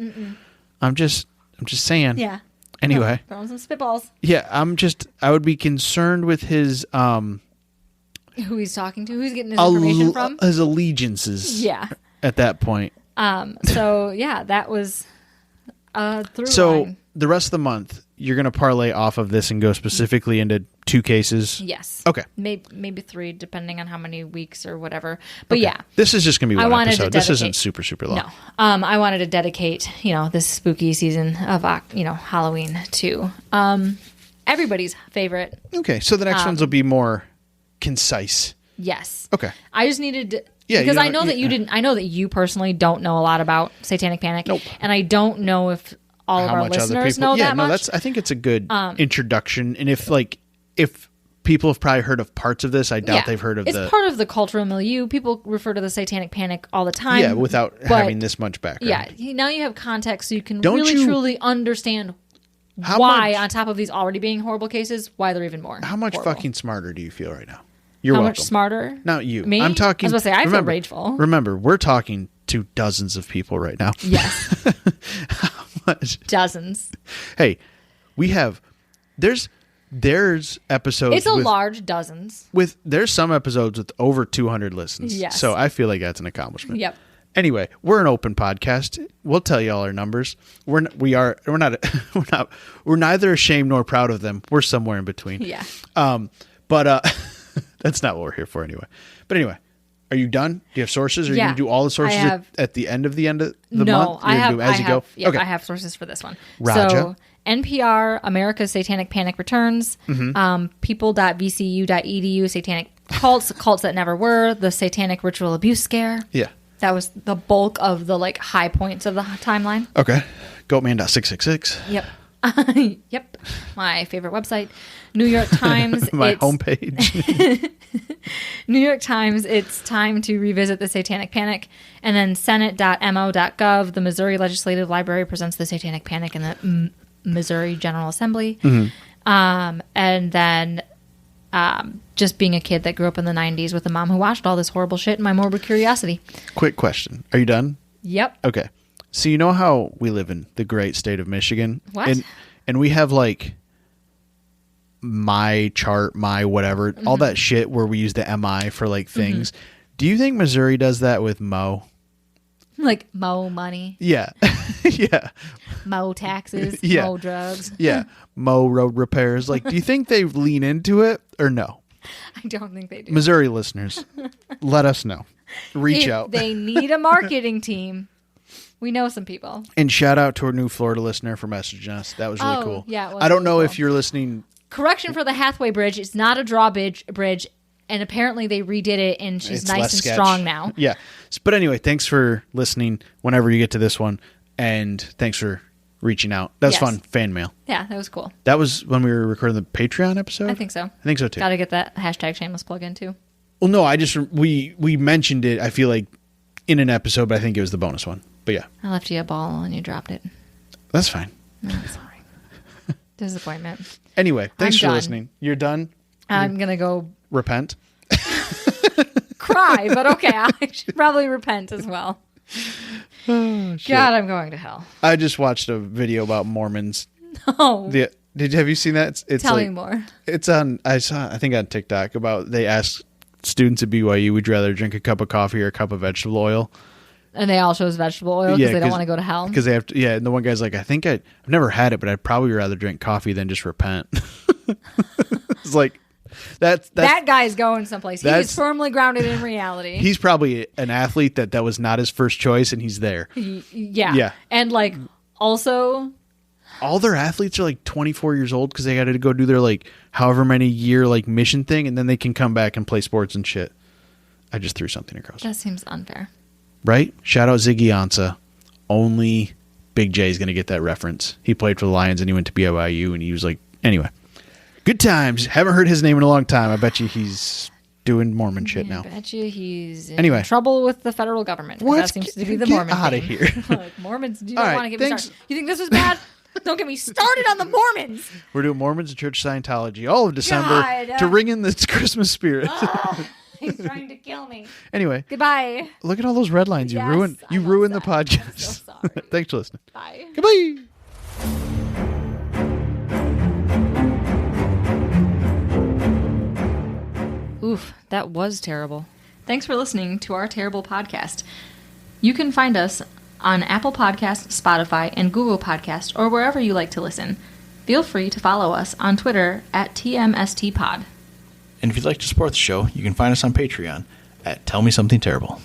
I'm just saying. Yeah. Anyway. Throwing some spitballs. Yeah, I would be concerned with his who he's talking to, who he's getting his information from. His allegiances. Yeah. At that point. So yeah, that was through line. The rest of the month, you're going to parlay off of this and go specifically into 2 cases? Yes. Okay. Maybe 3, depending on how many weeks or whatever. But yeah. This is just going to be one episode. This isn't super, super long. No. I wanted to dedicate, this spooky season of, Halloween to everybody's favorite. Okay. So the next ones will be more concise. Yes. Okay. I just needed to... Yeah, because I know that you didn't... I know that you personally don't know a lot about Satanic Panic. Nope. And I don't know if all of our listeners know that much. I think it's a good introduction. And if people have probably heard of parts of this, I doubt they've heard of it's part of the cultural milieu. People refer to the Satanic Panic all the time. Yeah, without having this much background. Yeah, now you have context so you can truly understand why, on top of these already being horrible cases, why they're even more How much horrible. Fucking smarter do you feel right now? You're How welcome. much smarter? Not you. Me? I'm talking... I was going to say, I feel rageful. Remember, we're talking to dozens of people right now. Yes. How much? Dozens. Hey, we have... There's episodes... It's large dozens. There's some episodes with over 200 listens. Yes. So I feel like that's an accomplishment. Yep. Anyway, we're an open podcast. We'll tell you all our numbers. We're neither ashamed nor proud of them. We're somewhere in between. Yeah. But that's not what we're here for anyway. But anyway, are you done? Do you have sources? Are you going to do all the sources at the end of the month? No, I have. Okay. I have sources for this one. Raja. So NPR, America's Satanic Panic Returns, people.vcu.edu, Satanic Cults That Never Were, the Satanic Ritual Abuse Scare. Yeah. That was the bulk of the high points of the timeline. Okay. Goatman.666. Yep. Yep. My favorite website. New York Times. My homepage. New York Times, it's time to revisit the Satanic Panic. And then Senate.mo.gov, the Missouri Legislative Library presents the Satanic Panic in the Missouri General Assembly. And then just being a kid that grew up in the 90s with a mom who watched all this horrible shit and my morbid curiosity. Quick question. Are you done? Yep. Okay. So you know how we live in the great state of Michigan? What? And we have like my chart, my whatever, all that shit where we use the MI for like things. Do you think Missouri does that with Mo? Like Mo money? Yeah. Yeah. Mo taxes? Yeah. Mo drugs? Yeah. Mo road repairs. Like, do you think they lean into it or no? I don't think they do. Missouri listeners, let us know. Reach out. They need a marketing team. We know some people. And shout out to our new Florida listener for messaging us. That was really cool. Yeah, it was I don't really know cool. if you're listening. Correction for the Hathaway Bridge. It's not a drawbridge, and apparently they redid it, and she's It's nice less and sketch. strong now. Yeah. But anyway, thanks for listening whenever you get to this one. And thanks for reaching out. That was fun. Fan mail. Yeah, that was cool. That was when we were recording the Patreon episode? I think so. I think so too. Got to get that hashtag shameless plug in too. Well, no, we mentioned it, I feel like, in an episode, but I think it was the bonus one. But yeah. I left you a ball and you dropped it. That's fine. No, sorry. Disappointment. Anyway, thanks I'm for done. listening. You're done? I'm going to go Repent? cry, but okay, I should probably repent as well. Oh, shit. God, I'm going to hell. I just watched a video about Mormons. Oh, Have you seen that? It's tell like, me more. It's on, I think on TikTok about, they asked students at BYU, would you rather drink a cup of coffee or a cup of vegetable oil? And they all chose vegetable oil because they don't want to go to hell. Because they have to, yeah. And the one guy's like, I've never had it, but I'd probably rather drink coffee than just repent. It's like, that guy's going someplace. He's firmly grounded in reality. He's probably an athlete that was not his first choice, and he's there. Yeah. Yeah. And like, also, all their athletes are like 24 years old because they got to go do their like however many year like mission thing, and then they can come back and play sports and shit. I just threw something across. that seems unfair. Right? Shout out Ziggy Ansah. Only Big J is going to get that reference. He played for the Lions and he went to BYU, and he was like, anyway, good times. Haven't heard his name in a long time. I bet you he's doing Mormon shit now. I bet you he's in trouble with the federal government. What? That seems to be the Get Mormon out of thing. here. Like, Mormons, you don't All right, want to get me thanks. started. You think this was bad? Don't get me started on the Mormons. We're doing Mormons and Church Scientology all of December God. to ring in the Christmas spirit. He's trying to kill me. Anyway, Goodbye. look at all those red lines. You Yes, ruined I'm the upset. podcast. I'm so sorry. Thanks for listening. Bye. Goodbye. Oof, that was terrible. Thanks for listening to our terrible podcast. You can find us on Apple Podcasts, Spotify, and Google Podcasts, or wherever you like to listen. Feel free to follow us on Twitter at TMSTPod. And if you'd like to support the show, you can find us on Patreon at Tell Me Something Terrible.